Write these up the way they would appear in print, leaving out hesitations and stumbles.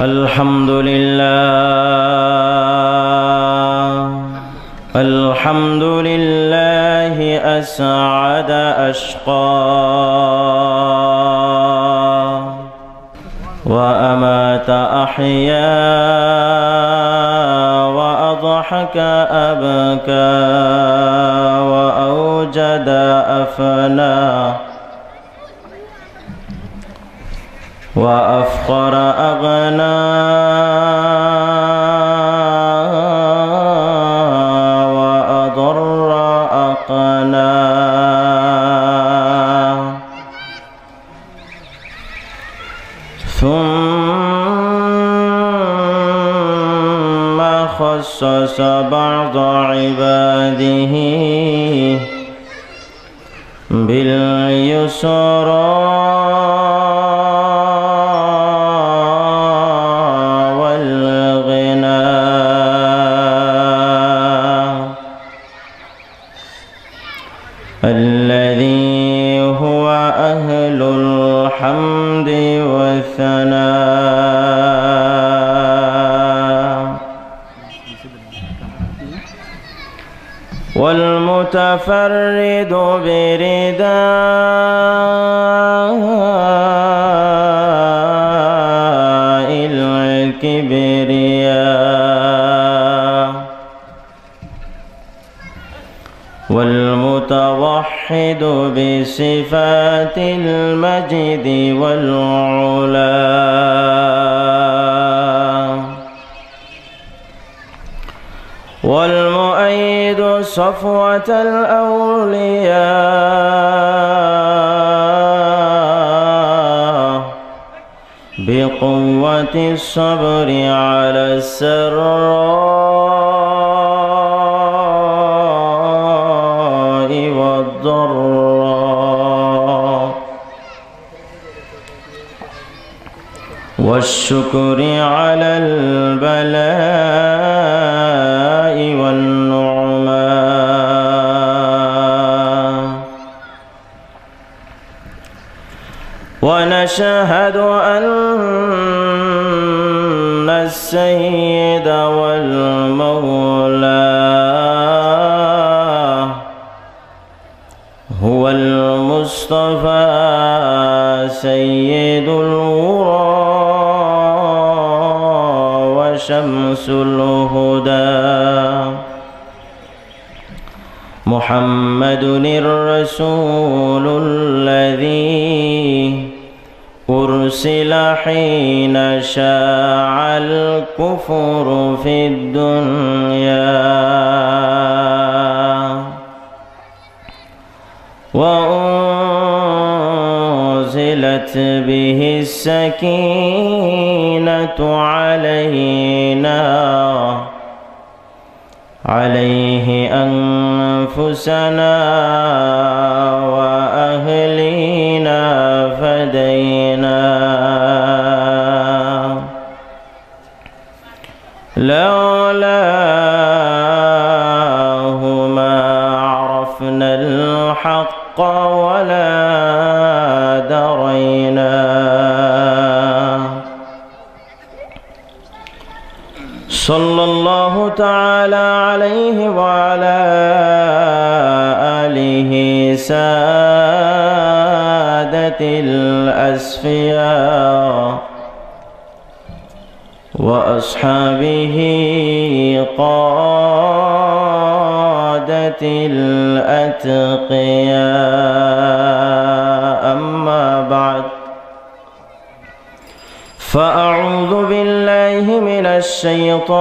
الحمد لله أسعد أشقى وأمات أحيا وأضحك أبكى وأوجد أفنى وأفقر أغنى وأضر أقنى ثم خصص بعض عباده باليسرى الذي هو أهل الحمد والثناء والمتفرد برداء الكبرياء والمتوحد بصفات المجد والعلا والمؤيد صفوة الأولياء بقوة الصبر على السراء والضراء والشكر على البلاء والنعماء ونشهد أن السيد والمولى هو المصطفى سيد الورى وشمس الهدى محمد الرسول الذي أرسل حين شاع الكفر في الدنيا وأنزلت به السكينة عليه أنفسنا وأهلنا فدينا لولاه ما عرفنا الحق ولا درينا صلى الله تعالى عليه وعلى آله سادة الأسفياء وأصحابه قادة الأتقياء أما بعد فأعوذ بالله من الشيطان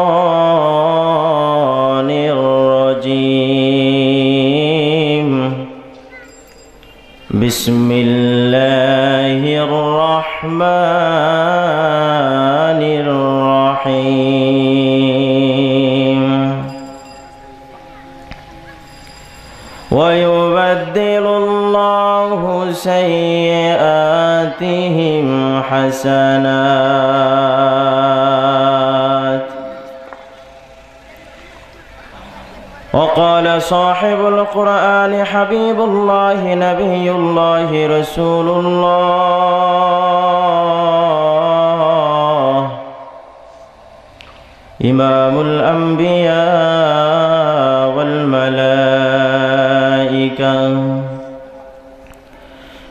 الرجيم بسم الله الرحمن الرحيم ويبدل الله سيئاتهم حسنات وقال صاحب القرآن حبيب الله نبي الله رسول الله إمام الأنبياء والملائكة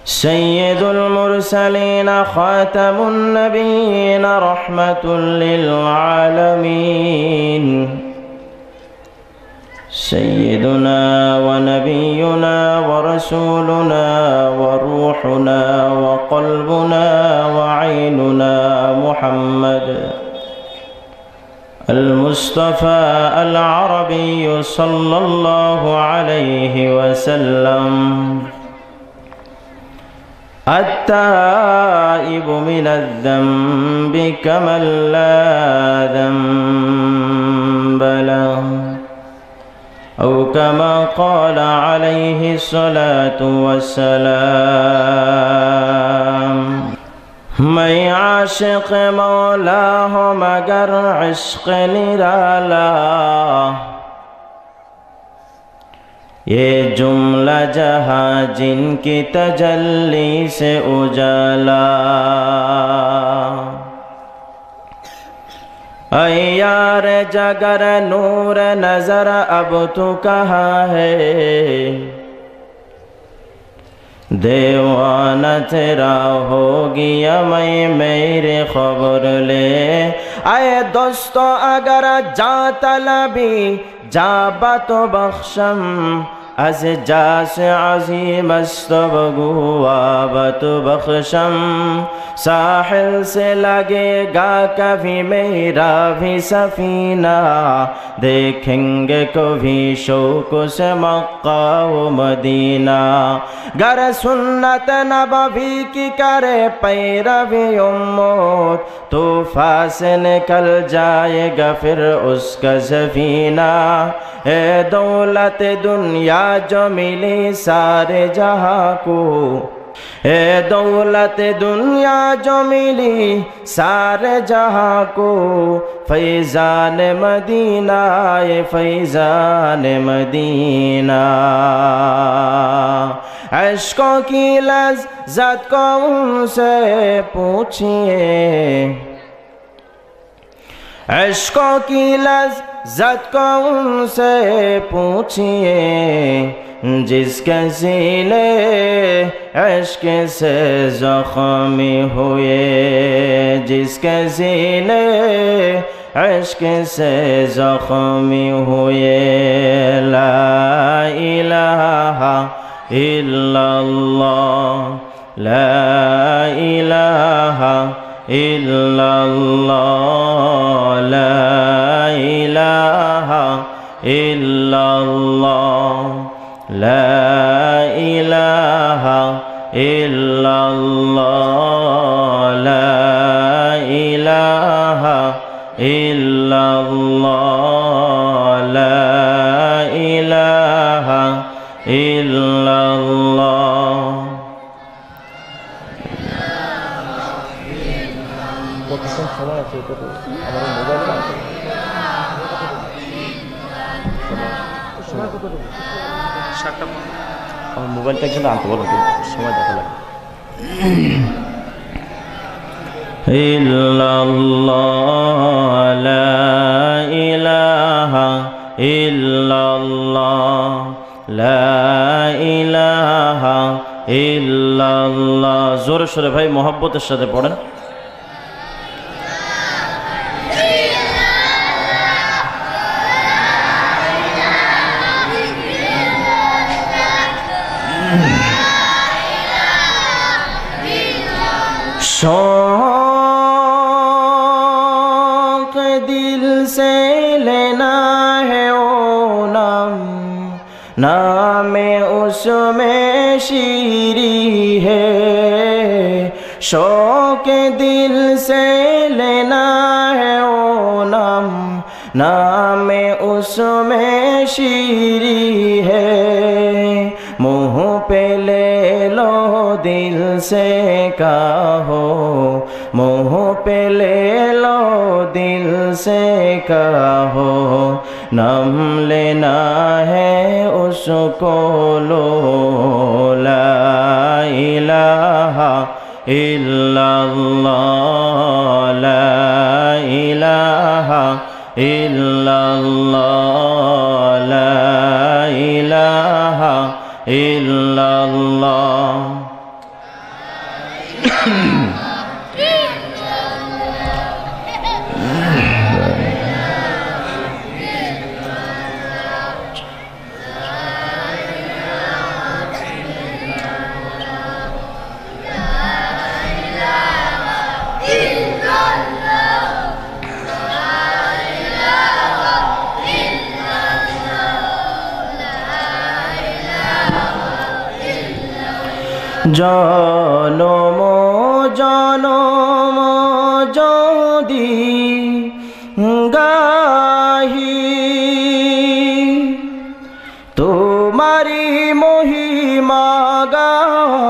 سيد المرسلين خاتم النبيين رحمة للعالمين سيدنا ونبينا ورسولنا وروحنا وقلبنا وعيننا محمد المصطفى العربي صلى الله عليه وسلم التائب من الذنب كمن لا ذنب له أو كما قال عليه الصلاة والسلام मैं आशिक़ मौला हूँ मगर इश्क़ निराला ये जुमला जहाँ जिनकी तजल्ली से उजाला ऐ यार जगर नूर नज़र अब तू कहाँ है दीवाना तेरा हो गया मैं मेरे खबर ले आए दोस्तों अगर जा तलबी जा बातो बख्शम अज जा से अजीम अस्तबगुआ बत बख्शम साहिल से लगेगा कभी मेरा भी सफीना देखेंगे कभी शौक से मक्का व मदीना गर सुन्नत नबवी की करे पैरवी उम्मत तूफा से निकल जाएगा फिर उसका सफीना ए दौलत दुनिया जो मिली सारे जहां को ए दौलत दुनिया जो मिली सारे जहां को फैज़ान मदीना ए फैज़ान मदीना इश्क़ों की लज़्ज़त को उनसे पूछिए इश्क़ों की लज़्ज़त को उनसे पूछिए जिसके सीने इश्क़ से ज़ख्मी हुए जिसके सीने इश्क़ से ज़ख्मी हुए ला इलाहा इल्लल्लाह ला इलाहा इल्लल्लाह ला इलाहा इल्लल्लाह ला इलाहा इल्लल्लाह ला इलाहा इल्लल्लाह ला इलाहा इल्लल्लाह সময় আছে তো আমার মোবাইলে আছে সময় কত দেব 7টা আমার মোবাইলটা কিন্তু আনতে বলো সময় দেখা লাগে ইল্লাল্লাহ লা ইলাহা ইল্লাল্লাহ লা ইলাহা ইল্লাল্লাহ জোরে সোরে ভাই মোহাব্বতের সাথে পড়েন शौक़ दिल से लेना है ओ नाम नाम उसमें शीरी है शौक़ दिल से लेना है ओ नाम नाम उसमें शीरी है मुँह पे ले लो दिल से कहो मुँह पे ले लो दिल से कहो नाम लेना है उसको लो ला इलाहा इल्लल्लाह ला इलाहा ইল্লাল্লাহ লা ইলাহা ইল্লাল্লাহ জনম জনম যদি গাহি তোমারি মহিমা গাওয়া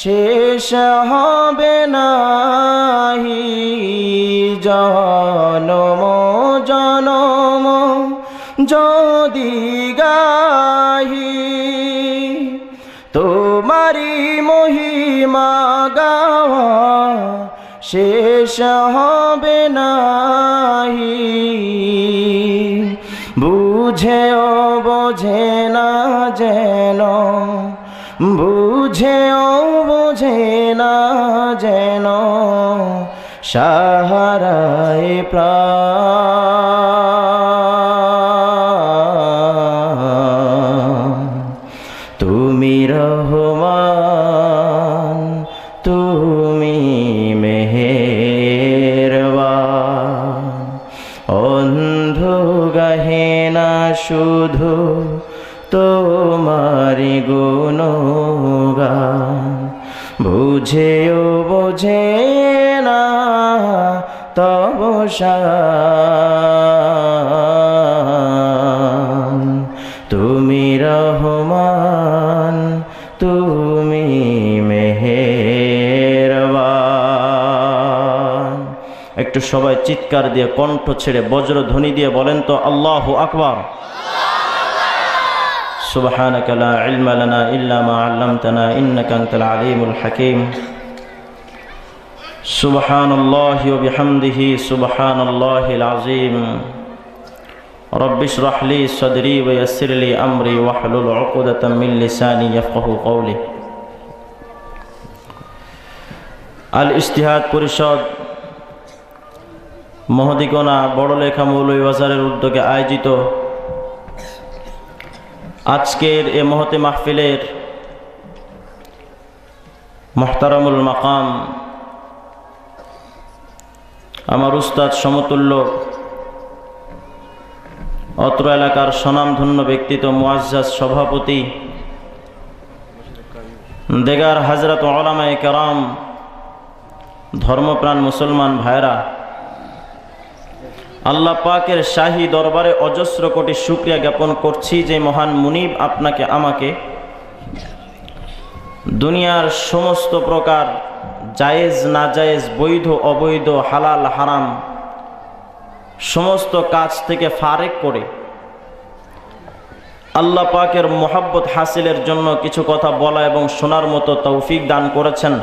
শেষ হবে নাহি। জনম জনম যদি গাহি তোমারি মহিমা গাওয়া শেষ হবে নাহি। বুঝেও বোঝে না যেন, বুঝেও বোঝে না যেন সাহারায় প্রাণ। তুমি রহমান, তুমি মেহেরবান, অন্ধ গাহে না শুধু তোমারি গুণগান। বুঝেও বোঝে না তব শান। তুমি রহমান, তুমি মেহেরবান। একটু সবাই চিৎকার দিয়ে কণ্ঠ ছেড়ে বজ্রধ্বনি দিয়ে বলেন তো আল্লাহু আকবার। সুবহানাকা লা ইলমা লানা ইল্লা মা আল্লামতানা ইন্নাকা আনতাল আলিমুল হাকীম। সুবহানাল্লাহি ওয়া বিহামদিহি সুবহানাল্লাহিল আযীম। রব্বি ইশরাহ লি সাদরি ওয়া ইয়াসসির লি আমরি ওয়াহলুল উকদাতাম মিন লিসানি ইয়াফকাহু কওলি। আল ইজতিহাদ পরিষদ মহদিগণা বড়লেখা মৌলভীবাজারের উদ্যোগে আয়োজিত আজকের এ মহতে মাহফিলের মুহতারামুল মাকাম আমার উস্তাদ সমতুল্য অত্র এলাকার স্বনামধন্য ব্যক্তিত্ব মুআজ্জাজ সভাপতি দেগার হযরত উলামায়ে কেরাম, ধর্মপ্রাণ মুসলমান ভাইরা, আল্লাহ পাকের শাহী দরবারে অজস্র কোটি শুকরিয়া জ্ঞাপন করছি যে মহান মুনিব আপনাকে আমাকে দুনিয়ার সমস্ত প্রকার জায়েজ নাজায়েজ, বৈধ অবৈধ, হালাল হারাম সমস্ত কাজ থেকে ফারেক করে আল্লাহ পাকের মোহাব্বত হাসিলের জন্য কিছু কথা বলা এবং শোনার মতো তৌফিক দান করেছেন।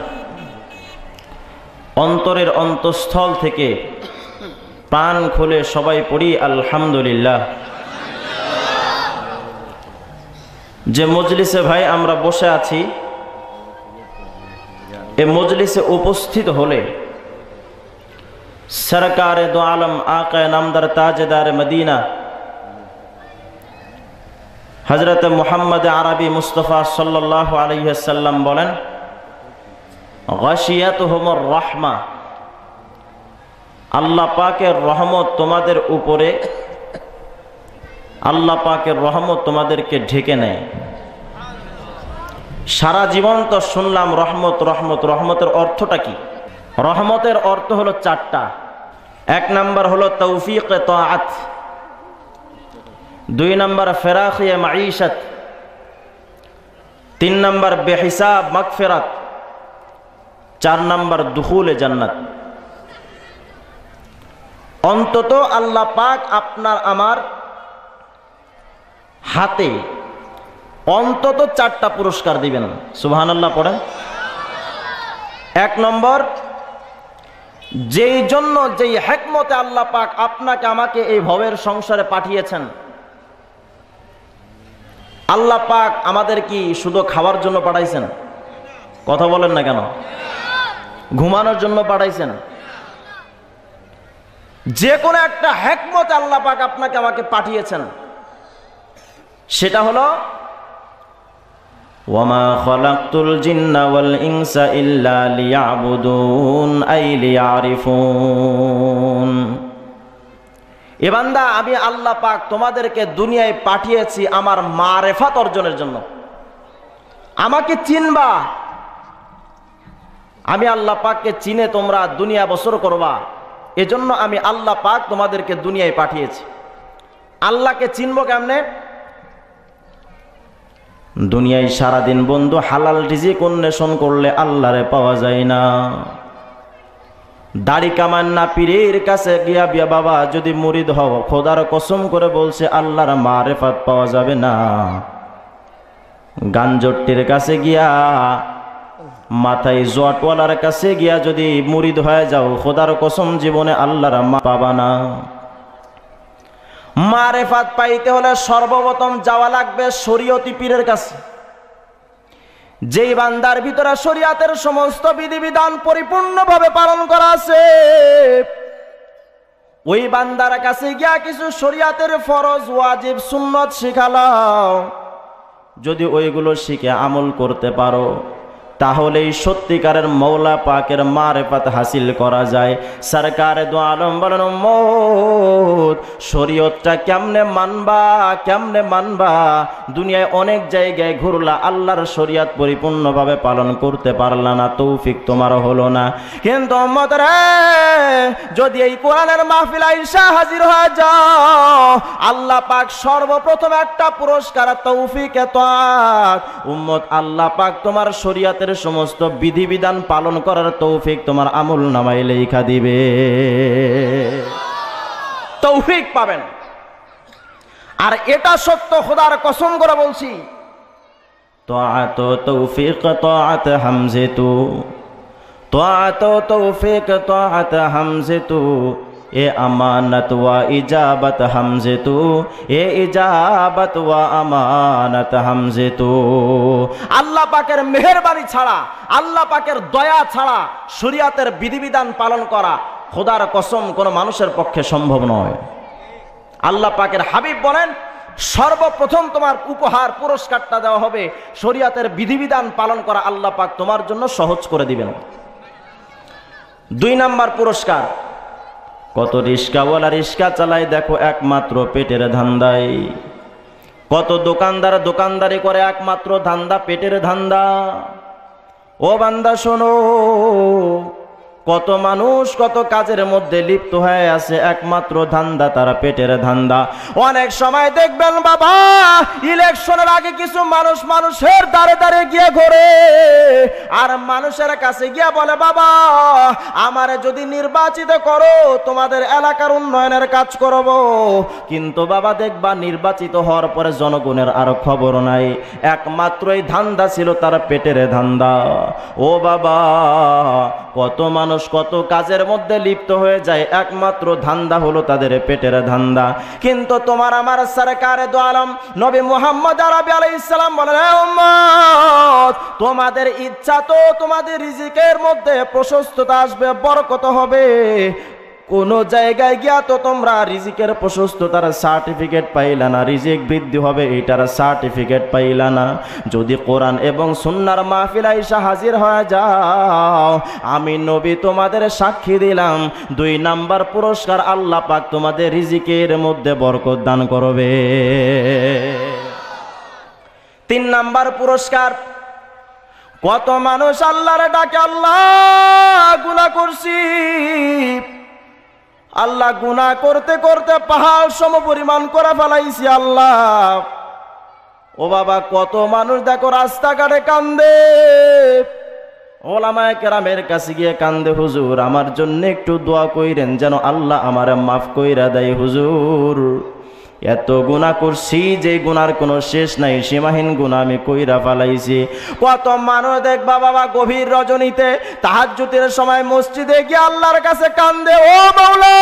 অন্তরের অন্তঃস্থল থেকে প্রাণ খুলে সবাই পড়ি আলহামদুলিল্লাহ। যে মজলিসে ভাই আমরা বসে আছি, এ মজলিসে উপস্থিত হলে সরকারে দো আলম আকায়ে নামদার তাজদার মদিনা হযরত মুহাম্মদ আরবি মুস্তাফা সাল্লাল্লাহু আলাইহি ওয়াসাল্লাম বলেন, গাশিয়াতুহুমুর রাহমা, আল্লাহ পাকের রহমত তোমাদের উপরে, আল্লাহ পাকের রহমত তোমাদেরকে ঢেকে নেয়। সারা জীবন তো শুনলাম রহমত রহমত, রহমতের অর্থটা কি? রহমতের অর্থ হলো চারটা। এক নাম্বার হলো তৌফিক তাআত, দুই নাম্বার ফেরাখিয়ে মাঈশাত, তিন নাম্বার বেহিসাব মাগফিরাত, চার নাম্বার দুখুলে জান্নাত। অন্তত আল্লাহ পাক আপনার আমার হাতে অন্তত চারটা পুরস্কার দিবেন। সুবহানাল্লাহ পড়েন। এক নম্বর, যেই জন্য যেই হিকমত হেকমতে আল্লাহ পাক আপনাকে আমাকে এই ভবের সংসারে পাঠিয়েছেন। আল্লাহ পাক আমাদের কি শুধু খাওয়ার জন্য পাঠাইছেন? কথা বলেন না কেন? ঘুমানোর জন্য পাঠাইছেন? যে কোনো একটা হেকমতে আল্লাহ পাক আপনাকে আমাকে পাঠিয়েছেন। সেটা হলো ওয়ামা খালাকতুল জিন্না ওয়াল ইনসা ইল্লা লিয়াবুদুন আই লিয়ারিফুন। এ বান্দা, আমি আল্লাহ পাক তোমাদেরকে দুনিয়ায় পাঠিয়েছি আমার মারেফাত অর্জনের জন্য। আমাকে চিনবা, আমি আল্লাহ পাককে চিনে তোমরা দুনিয়া বসর করবা, এজন্য আমি আল্লাহ পাক তোমাদেরকে দুনিয়ায় পাঠিয়েছি। আল্লাহকে চিনবো কেমনে? দুনিয়ায় সারাদিন বন্ধু হালাল রিজিক অন্বেষণ করলে আল্লাহরে পাওয়া যায় না। দাড়ি কামান না পীরের কাছে গিয়া বিয়া বাবা যদি মুরিদ হও, খোদার কসম করে বলছে আল্লাহর মারেফাত পাওয়া যাবে না। গাঞ্জটির কাছে গিয়া, মাথায় জোয়াটওয়ালার কাছে গিয়া যদি মুরিদ হয়ে যাও, খোদার কসম জীবনে আল্লাহর মা পাবা না। মারেফাত পাইতে হলে সর্বপ্রথম যাওয়া লাগবে শরীয়তি পীরের কাছে। যেই বান্দার ভিতরে শরীয়তের সমস্ত বিধিবিধান পরিপূর্ণভাবে পালন করা আছে, ওই বান্দার কাছে গিয়া কিছু শরীয়তের ফরজ ওয়াজিব সুন্নত শিখালাও। যদি ওইগুলো শিখে আমল করতে পারো, তাহলেই সত্যিকারের মৌলা পাকের মারেফাত হাসিল করা যায়। সরকার দু আলম বলেন, উম্মত শরীয়তটা কেমনে মানবা, কেমনে মানবা? দুনিয়ায় অনেক জায়গায় ঘুরলা, আল্লাহর শরীয়ত পরিপূর্ণভাবে পালন করতে পারলা না, তৌফিক তোমার হলো না। কিন্তু উম্মত রে, যদি এই কোরআনের মাহফিল আইসা হাজির হয়ে যাও, আল্লাহ পাক সর্বপ্রথম একটা পুরস্কার তৌফিকে তাআত। উম্মত, আল্লাহ পাক তোমার শরীয়তের সমস্ত বিধিবিধান পালন করার তৌফিক তোমার আমল নামায় লেখা দিবে, তৌফিক পাবেন। আর এটা সত্য, খোদার কসম করে বলছি। তাআত তৌফিক তাআত হামজাতু, তাআত তৌফিক তাআত হামজাতু, এ আমানত ওয়া ইজাবত হামজাতু, এ ইজাবত ওয়া আমানত হামজাতু। আল্লাহ পাকের মেহেরবানি ছাড়া, আল্লাহ পাকের দয়া ছাড়া শরীয়তের বিধিবিধান পালন করা খোদার কসম কোন মানুষের পক্ষে সম্ভব নয়। আল্লাহ পাকের হাবিব বলেন, সর্বপ্রথম তোমার উপহার পুরস্কারটা দেওয়া হবে শরীয়তের বিধিবিধান পালন করা আল্লাহ পাক তোমার জন্য সহজ করে দিবেন। 2 নাম্বার পুরস্কার, কত রিস্কাওয়ালা রিস্কা চালায় দেখো একমাত্র পেটের ধান্দায়। কত দোকানদার দোকানদারি করে একমাত্র ধান্দা পেটের ধান্দা। ও বান্দা শোনো, কত মানুষ কত কাজের মধ্যে লিপ্ত হয়ে আছে, একমাত্র ধান্দা তারা পেটের ধান্দা। অনেক সময় দেখবেন বাবা, ইলেকশনের আগে কিছু মানুষ মানুষের দ্বারে দ্বারে গিয়ে ঘোরে, আর মানুষের কাছে গিয়া বলে, বাবা আমারে যদি নির্বাচিত করো তোমাদের এলাকার উন্নয়নের কাজ করব। কিন্তু বাবা দেখবা নির্বাচিত হওয়ার পরে জনগণের আর খবর নাই, একমাত্রই ধান্দা ছিল তার পেটের ধান্দা। ও বাবা, কত মানুষ কত কাজের মধ্যে লিপ্ত হয়ে যায়, একমাত্র ধান্দা হলো তাদের পেটের ধান্দা। কিন্তু তোমার আমার সরকারে দু আলম নবী মুহাম্মদ আরবি আলাইহিস সালাম বলেন, হে উম্মত, তোমাদের ইচ্ছা তো তোমাদের রিজিকের মধ্যে প্রশস্ততা আসবে, বরকত হবে। কোন জায়গায় গিয়া তো তোমরা রিজিকের প্রশস্ততার সার্টিফিকেট পাইলা না, রিজিক বৃদ্ধি হবে এটার সার্টিফিকেট পাইলা না। যদি কোরআন এবং সুন্নাহর মাহফিল আইসা হাজির হয়ে যাও, আমি নবী তোমাদের সাক্ষী দিলাম, 2 নাম্বার পুরস্কার আল্লাহ পাক তোমাদের রিজিকের মধ্যে বরকত দান করবে। 3 নাম্বার পুরস্কার, কত মানুষ আল্লাহর ডাকে, আল্লাহ গুনাহ করছি, আল্লাহ গুনাহ করতে করতে পাহাড় সম পরিমাণ করে ফেলাইছি আল্লাহ। ও বাবা, কত মানুষ দেখো রাস্তাঘাটে কান্দে, ওলামায়ে কেরামের কাছে গিয়ে কান্দে, হুজুর আমার জন্য একটু দোয়া কইরেন যেন আল্লাহ আমারে মাফ কইরা দেয় হুজুর। এত গুনাহ করছি যে গুনার কোনো শেষ নাই, সীমাহীন গুনাহ আমি কইরা ফেলাইছি। কত মানুষ দেখবা বাবা গভীর রজনীতে তাহাজ্জুদের সময় মসজিদে গিয়ে আল্লাহর কাছে কান্দে, ও মাওলা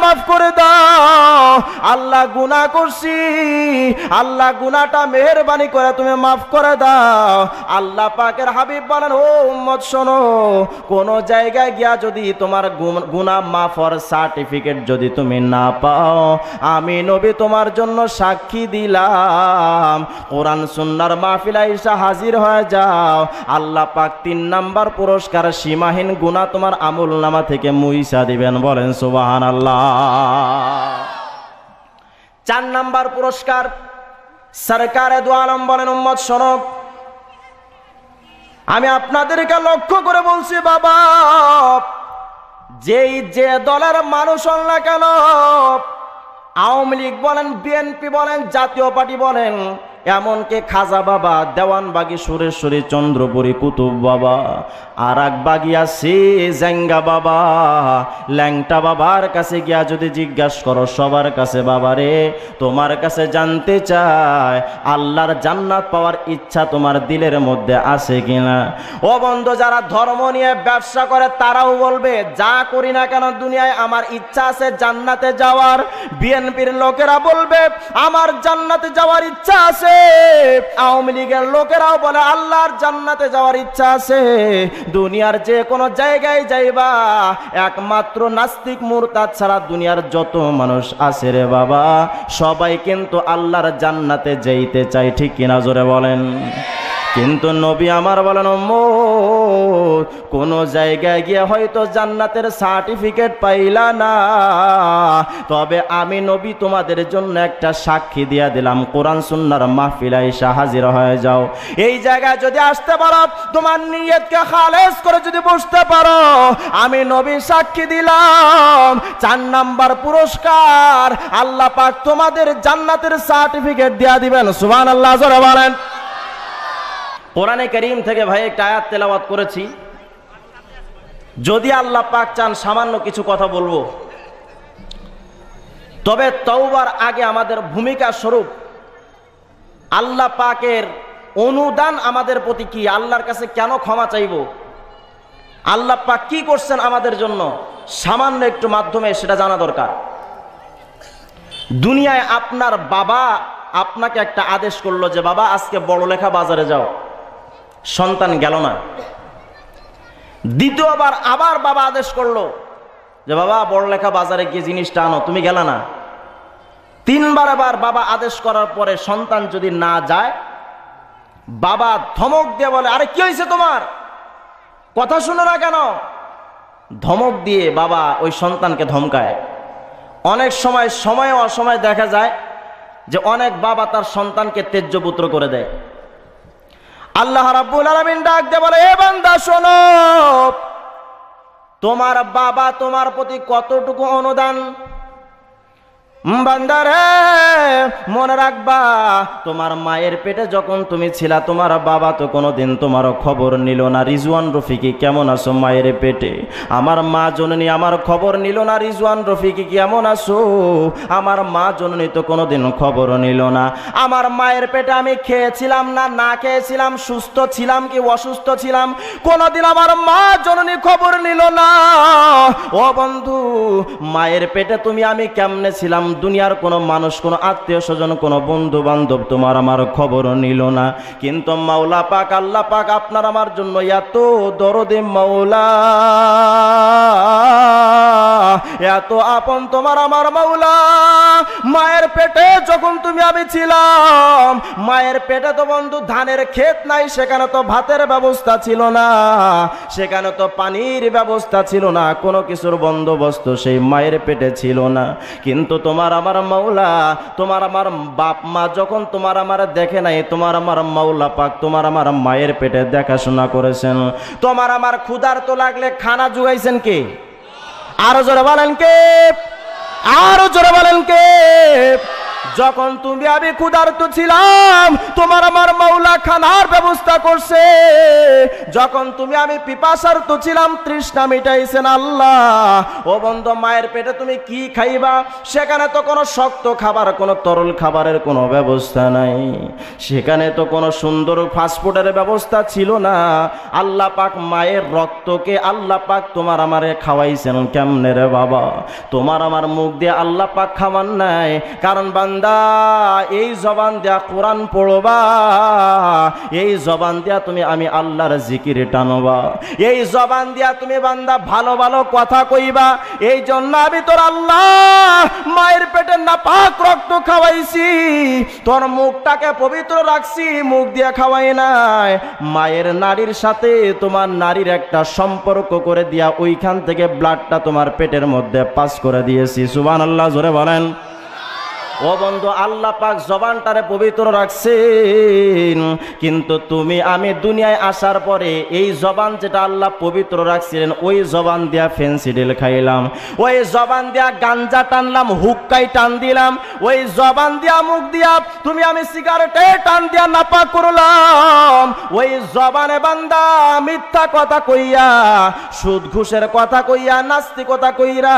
মাফ করে দাও, আল্লাহ গুনাহ করছি, আল্লাহ গুনাহটা মেহেরবানি করে তুমি মাফ করে দাও। আল্লাহ পাকের হাবিব বলেন, ও উম্মত শোনো, কোন জায়গায় গিয়া যদি তোমার গুনাহ মাফ হওয়ার সার্টিফিকেট যদি তুমি না পাও, আমি নবী তোমার জন্য সাক্ষী দিলাম, কোরআন সুন্নাহর মাহফিলে এসে হাজির হয়ে যাও, আল্লাহ পাক 3 নাম্বার পুরস্কার সীমাহীন গুনাহ তোমার আমলনামা থেকে মুইসা দিবেন। বলেন সুবহানাল্লাহ। 4 নাম্বার পুরস্কার সরকারে দু আলম বলেন, উম্মত শোনো, আমি আপনাদেরকে লক্ষ্য করে বলছি বাবা, যে দলের মানুষ হন না কেন, আওয়ামী লীগ বলেন, বিএনপি বলেন, জাতীয় পার্টি বলেন, এমনকি খাজা বাবা, দেওয়ানবাগী সুরেশ্বরী, চন্দ্রপুরী কুতুব বাবা, আর এক বাগি আছে জাঙ্গা বাবা, ল্যাংটা বাবার কাছে গিয়া যদি জিজ্ঞাসা করো সবার কাছে, বাবা রে তোমার কাছে জানতে চায় আল্লাহর জান্নাত পাওয়ার ইচ্ছা তোমার দিলের মধ্যে আছে কিনা। ও বন্ধু, যারা ধর্ম নিয়ে ব্যবসা করে তারাও বলবে, যা করি না কেন দুনিয়ায় আমার ইচ্ছা আছে জান্নাতে যাওয়ার। বিএনপির লোকেরা বলবে আমার জান্নাতে যাওয়ার ইচ্ছা আছে, আওয়ামী লীগের লোকেরাও বলে আল্লাহর জান্নাতে যাওয়ার ইচ্ছা আছে। দুনিয়ার যে কোনো জায়গায় যাইবা, একমাত্র নাস্তিক মুরতাদ ছাড়া দুনিয়ার যত মানুষ আছে রে বাবা, সবাই কিন্তু আল্লাহর জান্নাতে যাইতে চায়, ঠিক কিনা জোরে বলেন। কিন্তু নবী আমার বলেন, কোন জায়গায় গিয়ে হয়তো জান্নাতের সার্টিফিকেট পাইলা না, তবে আমি নবী তোমাদের জন্য একটা সাক্ষী দিয়া দিলাম, কোরআন সুন্নাহর মাহফিলে এসে হাজির হয়ে যাও। এই জায়গায় যদি আসতে পারো, তোমার নিয়তকে খালেস করে যদি বসতে পারো, আমি নবী সাক্ষী দিলাম 4 নাম্বার পুরস্কার আল্লাহ পাক তোমাদের জান্নাতের সার্টিফিকেট দিয়া দিবেন। সুবহানাল্লাহ জোরে বলেন। কোরআনে কারীম থেকে ভাই একটা আয়াত তেলাওয়াত করেছি, যদি আল্লাহ পাক চান সামান্য কিছু কথা বলবো, তবে তওবার আগে আমাদের ভূমিকা স্বরূপ আল্লাহ পাকের অনুদান আমাদের প্রতি কি, আল্লাহর কাছে কেন ক্ষমা চাইব, আল্লাহ পাক কি করছেন আমাদের জন্য, সামান্য একটু মাধ্যমে সেটা জানা দরকার। দুনিয়ায় আপনার বাবা আপনাকে একটা আদেশ করলো যে বাবা আজকে বড়লেখা বাজারে যাও, সন্তান গেল না। দ্বিতীয়বার আবার বাবা আদেশ করলো যে বাবা বড়লেখা বাজারে গিয়ে জিনিসটা আনো, তুমি গেল না। 3বার আবার বাবা আদেশ করার পরে সন্তান যদি না যায়, বাবা ধমক দিয়ে বলে, আরে কি হয়েছে তোমার, কথা শুনো না কেন। ধমক দিয়ে বাবা ওই সন্তানকে ধমকায়। অনেক সময় অসময় দেখা যায় যে অনেক বাবা তার সন্তানকে ত্যায্যপুত্র করে দেয়। আল্লাহ রাব্বুল আলামিন ডাক দিয়ে বলে, এ বান্দা শোনো, তোমার বাবা তোমার প্রতি কতটুকু অনুদান। বান্দারে মনে রাখবা, তোমার মায়ের পেটে যখন তুমি ছিলা, তোমার বাবা তো কোনোদিন তোমার খবর নিল না, রিজওয়ান রফিকি কেমন আছো মায়ের পেটে। আমার মা জননী আমার খবর নিল না, রিজওয়ান রফিকি কেমন আছো, আমার মা জননী তো কোনোদিন খবর নিল না। আমার মায়ের পেটে আমি খেয়েছিলাম না না খেয়েছিলাম, সুস্থ ছিলাম কি অসুস্থ ছিলাম, কোনোদিন আমার মা জননী খবর নিল না। ও বন্ধু, মায়ের পেটে তুমি আমি কেমনে ছিলাম, দুনিয়ার কোনো মানুষ, কোনো আত্মীয় স্বজন, কোনো বন্ধু বান্ধব তোমার আমার খবর নিল না। কিন্তু মাওলা পাক, আল্লাহ পাক আপনার আমার জন্য এত দরদে মাওলা, এত আপন তোমার আমার মাওলা। মায়ের পেটে যখন তুমি আমি ছিলাম, মায়ের পেটে তো বন্ধু ধানের ক্ষেত নাই, সেখানে তো ভাতের ব্যবস্থা ছিল না, সেখানে তো পানির ব্যবস্থা ছিল না, কোনো কিছুর বন্দোবস্ত সেই মায়ের পেটে ছিল না। কিন্তু তোমার আমার মাওলা, তোমার আমার বাপ মা যখন তোমার আমার দেখে নাই, তোমার আমার মাওলা পাক তোমার আমার মায়ের পেটে দেখাশোনা করেছেন। তোমার আমার ক্ষুধার্ত লাগলে খানা জুগাইছেন কে? আরো জোরে বলেন কে? আরো জোরে বলেন কে? যখন তুমি আমি ক্ষুধার্ত ছিলাম তোমার আমার মাওলা খানার ব্যবস্থা করছে, যখন তুমি আমি পিপাসার্ত ছিলাম তৃষ্ণা মিটাইছেন আল্লাহ। ও বন্ধু, মায়ের পেটে তুমি কি খাইবা, সেখানে তো কোনো শক্ত খাবার, কোনো তরল খাবারের কোনো ব্যবস্থা নাই, সেখানে তো কোনো সুন্দর ফাস্টফুডের ব্যবস্থা ছিল না। আল্লাহ পাক মায়ের রক্তকে আল্লাহ পাক তোমার আমারে খাওয়াইছেন কেমনে রে বাবা? তোমার আমার মুখ দিয়ে আল্লাহ পাক খাওয়ান নাই, কারণ বান্দা এই জবান দিয়া কোরআন পড়বা, এই জবান দিয়া তুমি আমি আল্লাহর জিকিরে টানবা, এই জবান দিয়া তুমি বান্দা ভালো ভালো কথা কইবা। এই জন্য আমি তোর আল্লাহ মায়ের পেটে নাপাক রক্ত খাওয়াইছি, তোর মুখটাকে পবিত্র রাখছি, মুখ দিয়ে খাওয়াই নাই। মায়ের নারীর সাথে তোমার নারীর একটা সম্পর্ক করে দিয়া ওইখান থেকে ব্লাডটা তোমার পেটের মধ্যে পাস করে দিয়েছি। সুবহানাল্লাহ, জোরে বলেন। ও বন্ধু, আল্লাহ পাক জবানটারে পবিত্র রাখছেন, কিন্তু তুমি আমি দুনিয়ায় আসার পরে এই জবান যেটা আল্লাহ পবিত্র রাখছিলেন ওই জবান দিয়া ফেন্সিডিল খাইলাম, ওই জবান দিয়া গাঞ্জা টানলাম, হুক্কাই টান দিলাম, ওই জবান দিয়া মুখ দিয়া তুমি আমি সিগারেটে টান দিয়া নাপাক করলাম। ওই জবানে বান্দা মিথ্যা কথা কইয়া, সুদ ঘুষের কথা কইয়া, নাস্তিকতা কইরা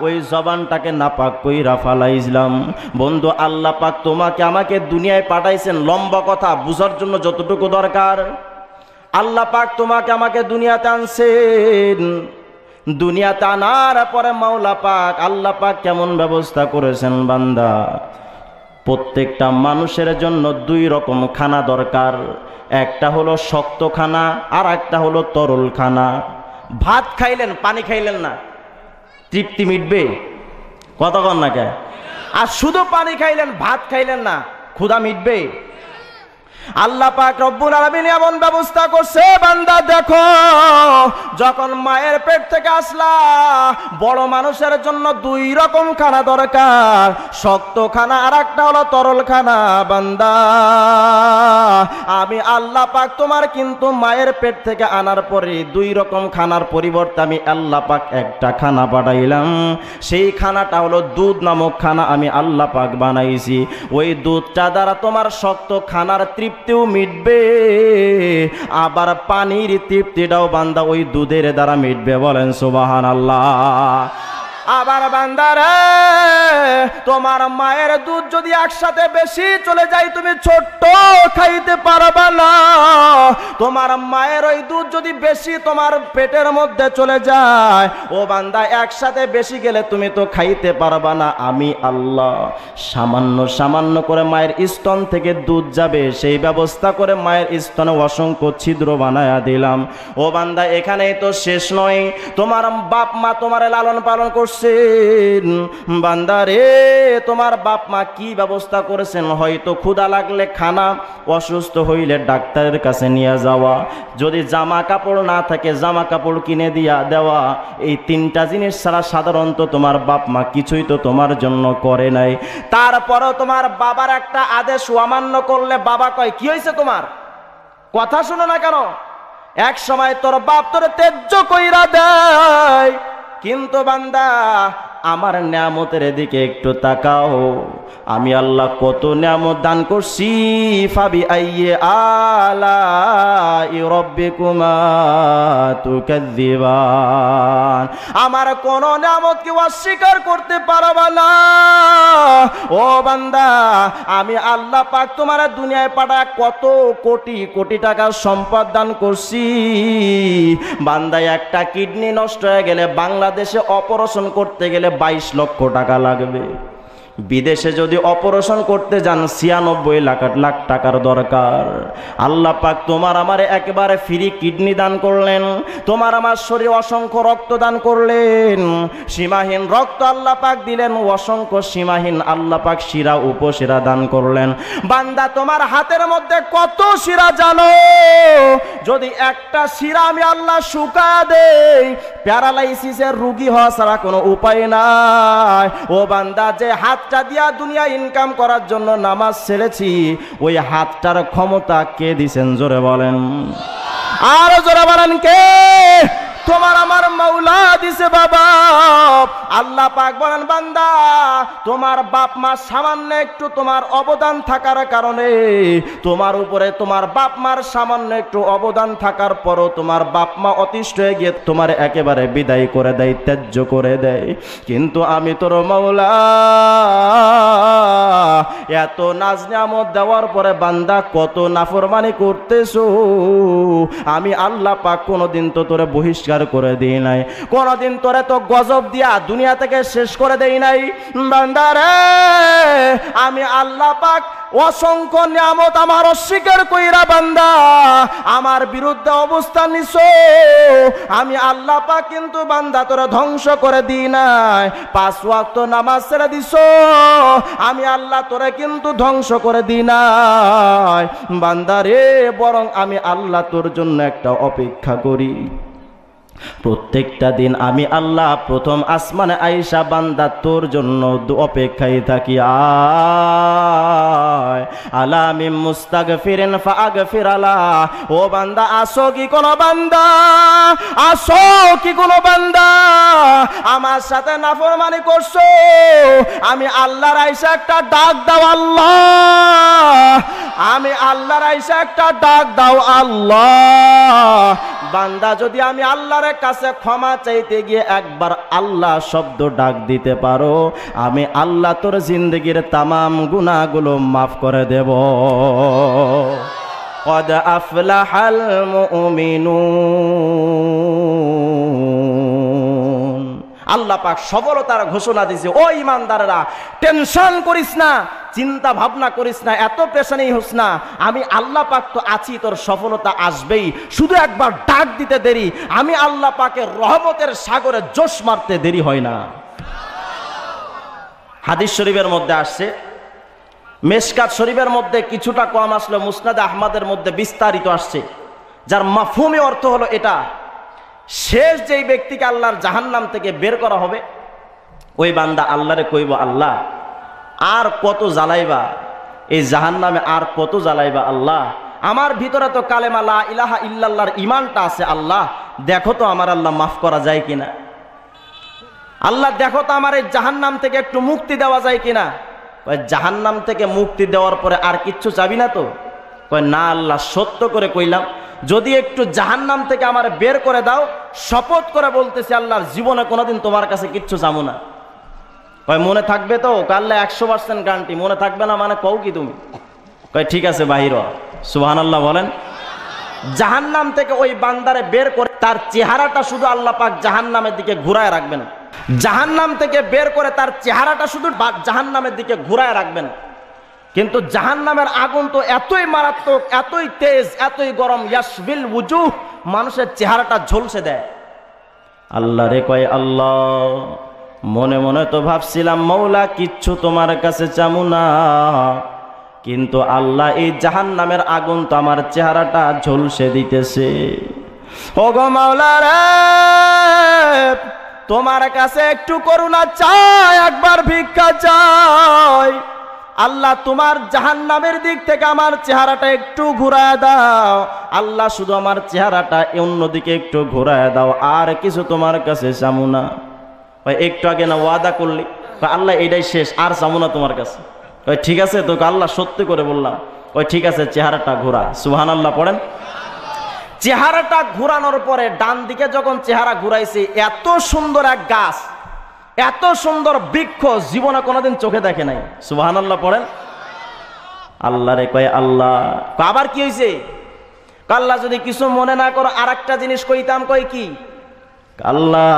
ওই জবানটাকে নাপাক কইরা ফালাইছিলাম। বন্ধু, আল্লাহ পাক তোমাকে আমাকে দুনিয়ায় পাঠাইছেন, লম্বা কথা বুঝার জন্য যতটুকু দরকার। আল্লাহ পাক তোমাকে আমাকে দুনিয়াতে আনছেন, দুনিয়াতে আনার পরে মাওলা পাক আল্লাহ পাক কেমন ব্যবস্থা করেছেন বান্দা। প্রত্যেকটা মানুষের জন্য দুই রকম খানা দরকার, একটা হলো শক্ত খানা আর একটা হলো তরল খানা। ভাত খাইলেন পানি খাইলেন না, তৃপ্তি মিটবে? কতক্ষণ না কে? আর শুধু পানি খাইলেন ভাত খাইলেন না, ক্ষুধা মিটবে? আল্লাহ পাক রব্বুল আলামিন এমন ব্যবস্থা করছে বান্দা, দেখো যখন মায়ের পেট থেকে আসলা, বড় মানুষের জন্য দুই রকম খানা দরকার, শক্ত খানা আর একটা হলো তরল খানা। বান্দা, আমি আল্লাহ পাক তোমার কিন্তু মায়ের পেট থেকে আনার পরে দুই রকম খানার পরিবর্তে আমি আল্লাহ পাক একটা খানা পাঠাইলাম। সেই খানাটা হলো দুধ নামক খানা আমি আল্লাহ পাক বানাইছি। ওই দুধটা দ্বারা তোমার শক্ত খানার তৃপ্তিও মিটবে, আবার পানির তৃপ্তিটাও বান্দা ওই দুধের দ্বারা মিটবে। বলেন সুবহানাল্লাহ। আবার বান্দারে, তোমার মায়ের দুধ যদি একসাথে বেশি চলে যায় তুমি ছোট্ট খাইতে পারবা না। তোমার মায়ের ওই দুধ যদি বেশি তোমার পেটের মধ্যে চলে যায়, ও বান্দা একসাথে বেশি গেলে তুমি তো খাইতে পারবা না। আমি আল্লাহ সামান্য সামান্য করে মায়ের স্তন থেকে দুধ যাবে সেই ব্যবস্থা করে মায়ের স্তনে অসংখ্য ছিদ্র বানায়া দিলাম। ও বান্দা, এখানেই তো শেষ নয়, তোমার বাপ মা তোমার লালন পালন করছে। বান্দারে, তোমার বাপ মা কি ব্যবস্থা করেছেন? হয়তো ক্ষুধা লাগলে খানা, অসুস্থ হইলে ডাক্তারের কাছে নিয়ে যাওয়া, যদি জামা কাপড় না থাকে জামা কাপড় কিনে দিয়া দেওয়া। এই তিনটা জিনিস ছাড়া সাধারণত তোমার বাপ মা কিছুই তো তোমার জন্য করে নাই। তারপরও তোমার বাবার একটা আদেশ অমান্য করলে বাবা কয়, কি হয়েছে তোমার? কথা শুনো না কেন? এক সময় তোর বাপ তোর তেজ্য কইরা দেয়, কিন্তু বান্দা আমার নিয়ামতের দিকে একটু তাকাও, আমি আল্লাহ কত নিয়ামত দান করছি। ফাবি আইয়ে আলাই রাব্বিকুমা তুকাযযিবান, আমার কোন নিয়ামত কি অস্বীকার করতে পারবা না। ও বান্দা, আমি আল্লাহ পাক তোমার দুনিয়ায় পাঠায় কত কোটি কোটি টাকার সম্পদ দান করছি। বান্দা, একটা কিডনি নষ্ট হয়ে গেলে বাংলাদেশে অপারেশন করতে গেলে 22 লক্ষ টাকা লাগবে। বিদেশে যদি অপারেশন করতে যান 96 লাখ টাকার দরকার। আল্লাহ পাক তোমার আমার একেবারে ফ্রি কিডনি দান করলেন, তোমার আমার শরীরে অসংখ্য রক্ত দান করলেন, সীমাহীন রক্ত আল্লাহ পাক দিলেন, অসংখ্য সীমাহীন আল্লাহ পাক শিরা উপশিরা দান করলেন। বান্দা, তোমার হাতের মধ্যে কত শিরা জানো? যদি একটা শিরা আমি আল্লাহ শুকা দেই, প্যারালাইসিসের রোগী হওয়া ছাড়া কোনো উপায় নাই। ও বান্দা, যে হাতটা দিয়া দুনিয়া ইনকাম করার জন্য নামাজ ছেড়েছি, ওই হাতটার ক্ষমতা কে দিছেন? জোরে বলেন, আরো জোরে বলেন কে? তোমার আমার মাওলা দিছে বাবা। আল্লাহ পাক বলেন বান্দা তোমার বাপ মা সামান্য একটু তোমার অবদান থাকার কারণে, তোমার উপরে তোমার বাপ মার সামান্য একটু অবদান থাকার পরও তোমার বাপ মা অতিষ্ঠ হয়ে গিয়ে তোমার একেবারে বিদায় করে দেয়, ত্যায্য করে দেয়। কিন্তু আমি তোর মাওলা এত নাজ নিয়ামত দেওয়ার পরে বান্দা কত নাফরমানি করতেছো, আমি আল্লাহ পাক কোনোদিন তো তোরে বহিষ্কার করে দিই নাই, কোনোদিন তোরে তো গজব দিয়া দুনিয়া থেকে শেষ করে দেই নাই। বান্দা রে আমি আল্লাহ পাক অসংখ্য নিয়ামত আমার অস্বীকার কইরা বান্দা আমার বিরুদ্ধে অবস্থান নিছো, আমি আল্লাহ পাক কিন্তু বান্দা তোরে ধ্বংস করে দিই নাই। 5 ওয়াক্ত নামাজ ছেড়ে দিছো, আমি আল্লাহ তোরে কিন্তু ধ্বংস করে দিই নাই বান্দা রে, বরং আমি আল্লাহ তোর জন্য একটা অপেক্ষা করি। প্রত্যেকটা দিন আমি আল্লাহ প্রথম আসমানে আইসা বান্দা তোর জন্য অপেক্ষায় থাকি। আয় আলামিম মুস্তাগফিরিন ফাগফির আলা, ও বান্দা আসো কি কোন বান্দা, আসো কি কোন বান্দা আমার সাথে নাফরমানি করছো, আমি আল্লাহর আইসা একটা ডাক দাও আল্লাহ, আমি আল্লাহর আইসা একটা ডাক দাও আল্লাহ। বান্দা যদি আমি আল্লাহর কাছে ক্ষমা চাইতে গিয়ে একবার আল্লাহ শব্দ ডাক দিতে পারো, আমি আল্লাহ তোর জিন্দগির তামাম গুনাহগুলো মাফ করে দেব। قد أفلح المؤمنون, আল্লাহ পাক সফলতার ঘোষণা দিয়েছে। ও ইমানদাররা টেনশন করিস না, চিন্তা ভাবনা করিস না, এত পেরেশানি হোস না, আমি আল্লাহ পাক তো আছি, তোর সফলতা আসবেই, শুধু একবার ডাক দিতে দেরি, আমি আল্লাহ পাকের রহমতের সাগরে জোশ মারতে দেরি হয় না। হাদিস শরীফের মধ্যে আসছে, মেশকাত শরীফের মধ্যে কিছুটা কম আসলো, মুসনাদ আহমদের মধ্যে বিস্তারিত আসছে, যার মাফহুমি অর্থ হলো এটা, শেষ যেই ব্যক্তিকে আল্লাহর জাহান্নাম থেকে বের করা হবে ওই বান্দা আল্লাহরে কইব, আল্লাহ আর কত জ্বালাইবা, এই জাহান্নামে আর কত জ্বালাইবা আল্লাহ, আমার ভিতরে তো কালেমা লা ইলাহা ইল্লাল্লাহর ঈমানটা আছে, আল্লাহ দেখো তো আমার আল্লাহ মাফ করা যায় কিনা, আল্লাহ দেখো তো আমার এই জাহান্নাম থেকে একটু মুক্তি দেওয়া যায় কিনা। ওই জাহান্নাম থেকে মুক্তি দেওয়ার পরে আর কিচ্ছু চাবি না তো? কয় না আল্লাহ সত্য করে কইলাম, যদি একটু জাহান্নাম থেকে আমার বের করে দাও, শপথ করে বলতেছি আল্লাহর জীবনে কোনোদিন তোমার কাছে কিচ্ছু চাবো না। কয় মনে থাকবে তো? আল্লাহ 100% গ্যারান্টি। মনে থাকবে না মানে কও কি তুমি? কয় ঠিক আছে বাহির হ। সুবহানাল্লাহ বলেন। জাহান্নাম থেকে ওই বান্দারে বের করে তার চেহারাটা শুধু আল্লাহ পাক জাহান্নামের দিকে ঘুরায় রাখবেন, জাহান্নাম থেকে বের করে তার চেহারাটা শুধু জাহান্নামের দিকে ঘুরায় রাখবেন। কিন্তু জাহান্নামের আগুন তো এতই মারাত্মক, এতই তেজ, এতই গরম, ইয়াশবিল ওয়ুজুহ, মানুষের চেহারাটা ঝলসে দেয়। আল্লাহ রে কয় আল্লাহ মনে মনে তো ভাবছিলাম মৌলা কিচ্ছু তোমার কাছে চামু না, কিন্তু আল্লাহ এই জাহান্নামের আগুন তো আমার চেহারাটা ঝলসে দিতেছে। ওগো মাওলা রে তোমার কাছে একটু করুণা চাই, একবার ভিক্ষা চাই, আল্লাহ তোমার জাহান্নামের দিক থেকে আমার চেহারাটা একটু ঘুরায় দাও, আল্লাহ শুধু আমার চেহারাটা অন্যদিকে একটু ঘুরায় দাও, আর কিছু তোমার কাছে চামু না। একটু আগে না ওয়াদা করলি আল্লাহ এটাই শেষ, আর চামু না তোমার কাছে। ওই ঠিক আছে তোকে আল্লাহ সত্যি করে বললাম, ওই ঠিক আছে চেহারাটা ঘোরা। সুবহানাল্লাহ পড়েন। চেহারাটা ঘুরানোর পরে ডান দিকে যখন চেহারা ঘুরাইছে, এত সুন্দর এক গাছ, এত সুন্দর বৃক্ষ জীবনে কোনোদিন চোখে দেখে নাই। সুবহানাল্লাহ পড়েন। আল্লাহ রে কয় আল্লাহ আবার কি হয়েছে? আল্লাহ যদি কিছু মনে না করো আর একটা জিনিস কইতাম। কই কি? আল্লাহ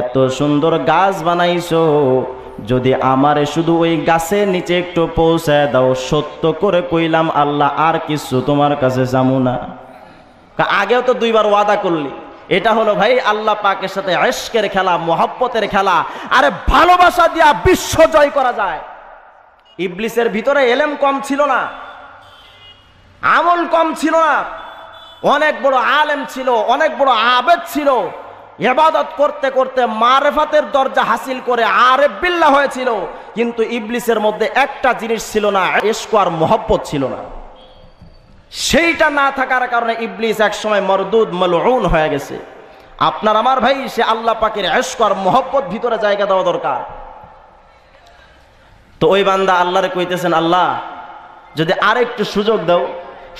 এত সুন্দর গাছ বানাইছো, যদি আমারে শুধু ওই গাছের নিচে একটু পৌঁছায় দাও, সত্য করে কইলাম আল্লাহ আর কিছু তোমার কাছে যাবো না। আগেও তো 2 বার ওয়াদা করলি। এটা হলো ভাই আল্লাহ পাকের সাথে ইশকের খেলা, মহব্বতের খেলা। আরে ভালোবাসা দিয়া বিশ্ব জয় করা যায়। ইবলিসের ভিতরে এলেম কম ছিল না, আমল কম ছিল না, অনেক বড় আলেম ছিল, অনেক বড় আবেদ ছিল, ইবাদত করতে করতে মারেফাতের দরজা হাসিল করে আরেফ বিল্লাহ হয়েছিল। কিন্তু ইবলিসের মধ্যে একটা জিনিস ছিল না, ইশক আর মহব্বত ছিল না। সেইটা না থাকার কারণে ইবলিস এক সময় মরদুদ মালউন হয়ে গেছে। আপনার আমার ভাই সে আল্লাহ পাকের ইশক আর মহব্বত ভিতরে জায়গা দেওয়া দরকার। তো ওই বান্দা আল্লাহরে কইতেছেন, আল্লাহ যদি আর একটু সুযোগ দাও,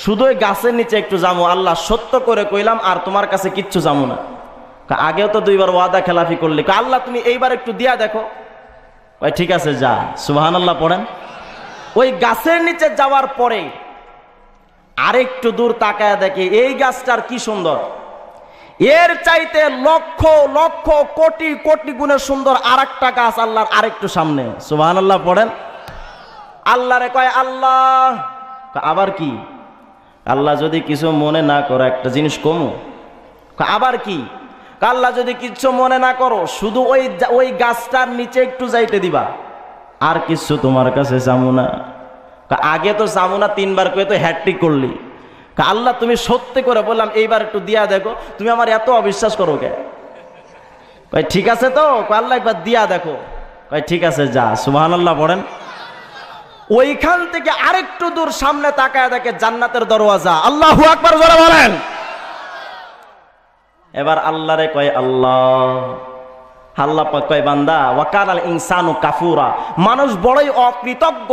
শুধু ওই গাছের নিচে একটু যাবো। আল্লাহ সত্য করে কইলাম আর তোমার কাছে কিচ্ছু যাবো না। আগেও তো 2বার ওয়াদা খেলাফি করলি, আল্লাহ তুমি এইবার একটু দিয়া দেখো। ওই ঠিক আছে যা, সুবহানাল্লাহ পড়েন। ওই গাছের নিচে যাওয়ার পরে আরেকটু দূর তাকায় দেখে এই গাছটার কি সুন্দর, এর চাইতে লক্ষ লক্ষ কোটি কোটি গুণের সুন্দর আরেকটা গাছ আল্লাহর আরেকটু সামনে। সুবহানাল্লাহ পড়েন। আল্লাহরে কয়, আল্লাহ আবার কি? আল্লাহ যদি কিছু মনে না করো একটা জিনিস কমু। আবার কি? আল্লাহ যদি কিছু মনে না করো শুধু ওই গাছটার নিচে একটু যাইতে দিবা, আর কিছু তোমার কাছে চামু না। আগে তো চামু না 3বার কয়ে তো হ্যাট্রিক করলি। আল্লাহ তুমি সত্যি করে বললাম এইবার একটু দিয়া দেখো, তুমি আমার এত অবিশ্বাস করো কে? কয় ঠিক আছে তো, আল্লাহ একবার দিয়া দেখো। কয় ঠিক আছে যা, সুবহানাল্লাহ পড়েন। ওইখান থেকে আরেকটু দূর সামনে তাকায় দেখে জান্নাতের দরওয়াজা। আল্লাহু আকবার জোরে বলেন। এবার আল্লাহরে কয়, আল্লাহ পাক কয়, বান্দা ওয়াকানাল ইনসানু কাফুরা, মানুষ বড়ই অকৃতজ্ঞ।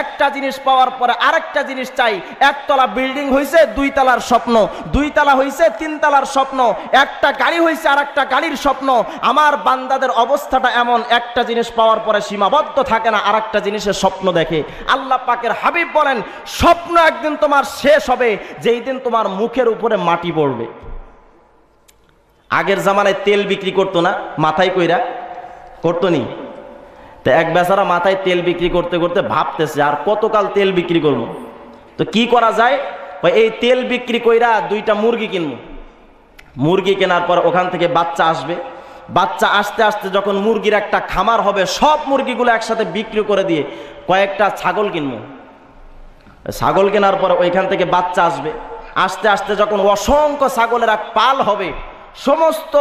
একটা জিনিস পাওয়ার পরে আরেকটা জিনিস চাই। একতলা বিল্ডিং হইছে 2 তলার স্বপ্ন, 2 তলা হইছে 3 তলার স্বপ্ন, একটা গাড়ি হইছে আরেকটা গাড়ির স্বপ্ন। আমার বান্দাদের অবস্থাটা এমন, একটা জিনিস পাওয়ার পরে সীমাবদ্ধ থাকে না, আরেকটা জিনিসের স্বপ্ন দেখে। আল্লাহ পাকের হাবিব বলেন, স্বপ্ন একদিন তোমার শেষ হবে যেই দিন তোমার মুখের উপরে মাটি পড়বে। আগের জামানায় তেল বিক্রি করতো না, মাথায় কইরা করতো নি? তো এক বেচারা মাথায় তেল বিক্রি করতে করতে ভাবতেছে আর কতকাল তেল বিক্রি করবো। তো কি করা যায়? এই তেল বিক্রি কইরা 2টা মুরগি কিনবো। মুরগি কেনার পর ওখান থেকে বাচ্চা আসবে। বাচ্চা আসতে আসতে যখন মুরগির একটা খামার হবে, সব মুরগিগুলো একসাথে বিক্রি করে দিয়ে কয়েকটা ছাগল কিনবো। ছাগল কেনার পর ওইখান থেকে বাচ্চা আসবে। আস্তে আস্তে যখন অসংখ্য ছাগলের এক পাল হবে, সমস্ত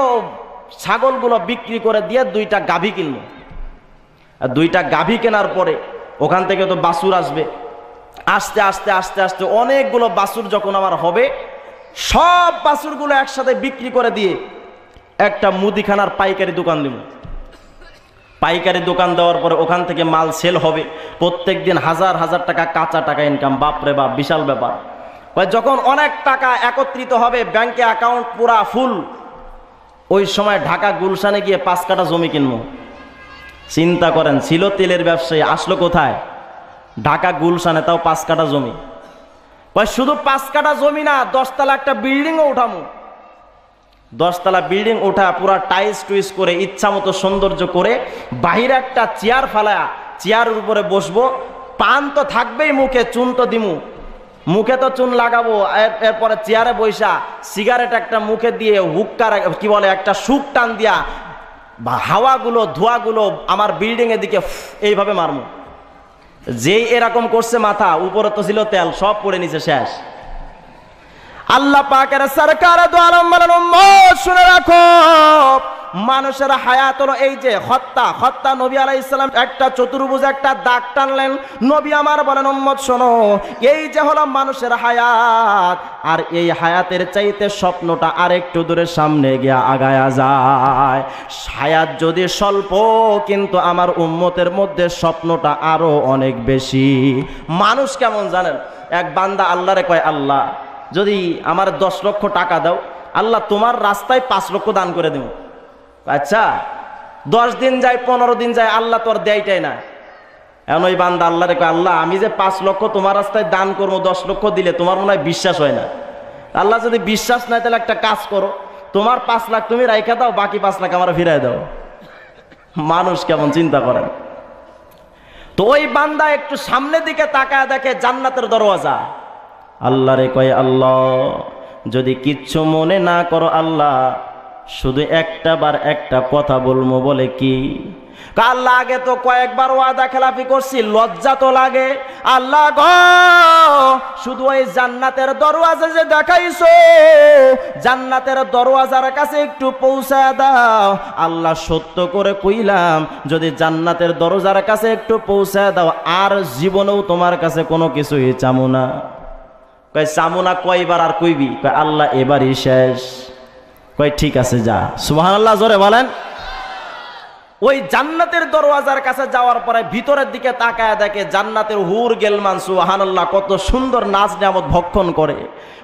ছাগলগুলো বিক্রি করে দিয়ে 2টা গাভী কিনবো। আর 2টা গাভী কেনার পরে ওখান থেকে তো বাছুর আসবে। আস্তে আস্তে আস্তে আস্তে অনেকগুলো বাছুর যখন আমার হবে, সব বাছুরগুলো একসাথে বিক্রি করে দিয়ে একটা মুদিখানার পাইকারি দোকান দিব। পাইকারি দোকান দেওয়ার পরে ওখান থেকে মাল সেল হবে। প্রত্যেক দিন হাজার হাজার টাকা কাঁচা টাকা ইনকাম। বাপরে বাপ, বিশাল ব্যাপার। যখন অনেক টাকা একত্রিত হবে, ব্যাংকে অ্যাকাউন্ট পুরা ফুল, ওই সময় ঢাকা গুলশানে গিয়ে 5 কাঠা জমি কিনবো। চিন্তা করেন, ছিল তেলের ব্যবসায়ী, আসলো কোথায়? ঢাকা গুলশানে, তাও 5 কাঠা জমি। শুধু 5 কাঠা জমি না, 10 তলা একটা বিল্ডিংও উঠামো। 10 তলা বিল্ডিং উঠা পুরা টাইলস টুইস করে ইচ্ছা মতো সৌন্দর্য করে, বাহিরে একটা চেয়ার ফালায়া চেয়ারের উপরে বসবো। পান তো থাকবেই মুখে, চুন তো দিমু, মুখে তো চুন লাগাবো। এরপরে চেয়ারে বৈশা সিগারেট একটা মুখে দিয়ে হুক্কার কি বলে একটা সুখ টান দিয়া হাওয়াগুলো ধোঁয়াগুলো আমার বিল্ডিং এর দিকে এইভাবে মারমু। যেই এরকম করছে মাথা, উপরে তো ছিল তেল, সব পড়ে নিচে শেষ। আল্লাহ পাকের সরকার দু আলম বলেন, উম্মত শুনে রাখো, মানুষের হায়াত হলো এই যে হত্যা। নবী আলাইহিস সালাম একটা চতুর্ভুজ একটা দাগ টানলেন। নবী আমার বলেন, উম্মত শোনো, এই যে হলো মানুষের হায়াত, আর এই হায়াতের চাইতে স্বপ্নটা আরেকটু দূরে সামনে গিয়ে আগায়া যায়। হায়াত যদি স্বল্প, কিন্তু আমার উম্মতের মধ্যে স্বপ্নটা আরো অনেক বেশি। মানুষ কেমন জানেন? এক বান্দা আল্লাহরে কয়, আল্লাহ যদি আমার 10 লক্ষ টাকা দাও, আল্লাহ তোমার রাস্তায় 5 লক্ষ দান করে দেব। আচ্ছা, 10 দিন যায় 15 দিন যায়, আল্লাহ তোর দেয়টাই না। এখন ওই বান্দা আল্লাহরে কয়, আল্লাহ আমি যে 5 লক্ষ তোমার রাস্তায় দান করবো, 10 লক্ষ দিলে তোমার মনে হয় বিশ্বাস হয় না। আল্লাহ যদি বিশ্বাস নাই, তাহলে একটা কাজ করো, তোমার 5 লাখ তুমি রাইখা দাও, বাকি 5 লাখ আমার ফিরাই দাও। মানুষ কেমন, চিন্তা করেন তো। ওই বান্দা একটু সামনের দিকে তাকায় দেখে জান্নাতের দরওয়াজা। আল্লাহরে কয়, আল্লাহ যদি কিচ্ছু মনে না করো, আল্লাহ শুধু একটা কথা বলবো। বলে কি? আল্লাহ আগে তো কয়েকবার ওয়াদা খেলাপি করছি, লজ্জা তো লাগে। আল্লাহ গো, শুধু ওই জান্নাতের দরওয়াজা যে দেখাইছো, জান্নাতের দরওয়াজার কাছে একটু পৌঁছায় দাও। আল্লাহ সত্য করে কইলাম, যদি জান্নাতের দরজার কাছে একটু পৌঁছায় দাও, আর জীবনেও তোমার কাছে কোনো কিছুই চামু না। চামু না কয়বার আর কইবি? আল্লাহ এবারই শেষ। কয় ঠিক আছে যা। সুবহানাল্লাহ জোরে বলেন। ওই জান্নাতের দরওয়াজার কাছে যাওয়ার পরে ভিতরের দিকে তাকায় দেখে জান্নাতের হুর গেলমান, সুবহানাল্লাহ, কত সুন্দর নাচ নিয়ামত ভক্ষণ করে,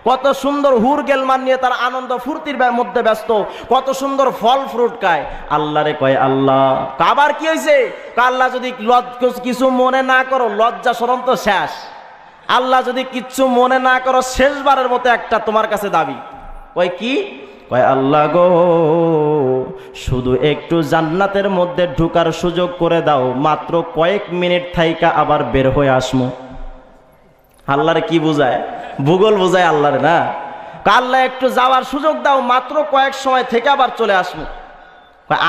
কত সুন্দর হুর গেলমান নিয়ে তার আনন্দ ফুর্তির মধ্যে ব্যস্ত, কত সুন্দর ফল ফ্রুট খায়। আল্লাহরে কয় আল্লাহ, আবার কি হয়েছে? আল্লাহ যদি কিছু মনে না করো, লজ্জা শরম তো শেষ, আল্লাহ যদি কিচ্ছু মনে না করো, শেষবারের মতো একটা তোমার কাছে দাবি। কয় কি? কয় আল্লাহ গো, শুধু একটু জান্নাতের মধ্যে ঢুকার সুযোগ করে দাও, মাত্র কয়েক মিনিট থাইকা আবার বের হয়ে আসমু। আল্লাহরে কি বুঝায়? ভূগোল বুঝায় আল্লাহরে না। আল্লাহ একটু যাওয়ার সুযোগ দাও, মাত্র কয়েক সময় থেকে আবার চলে আসমু।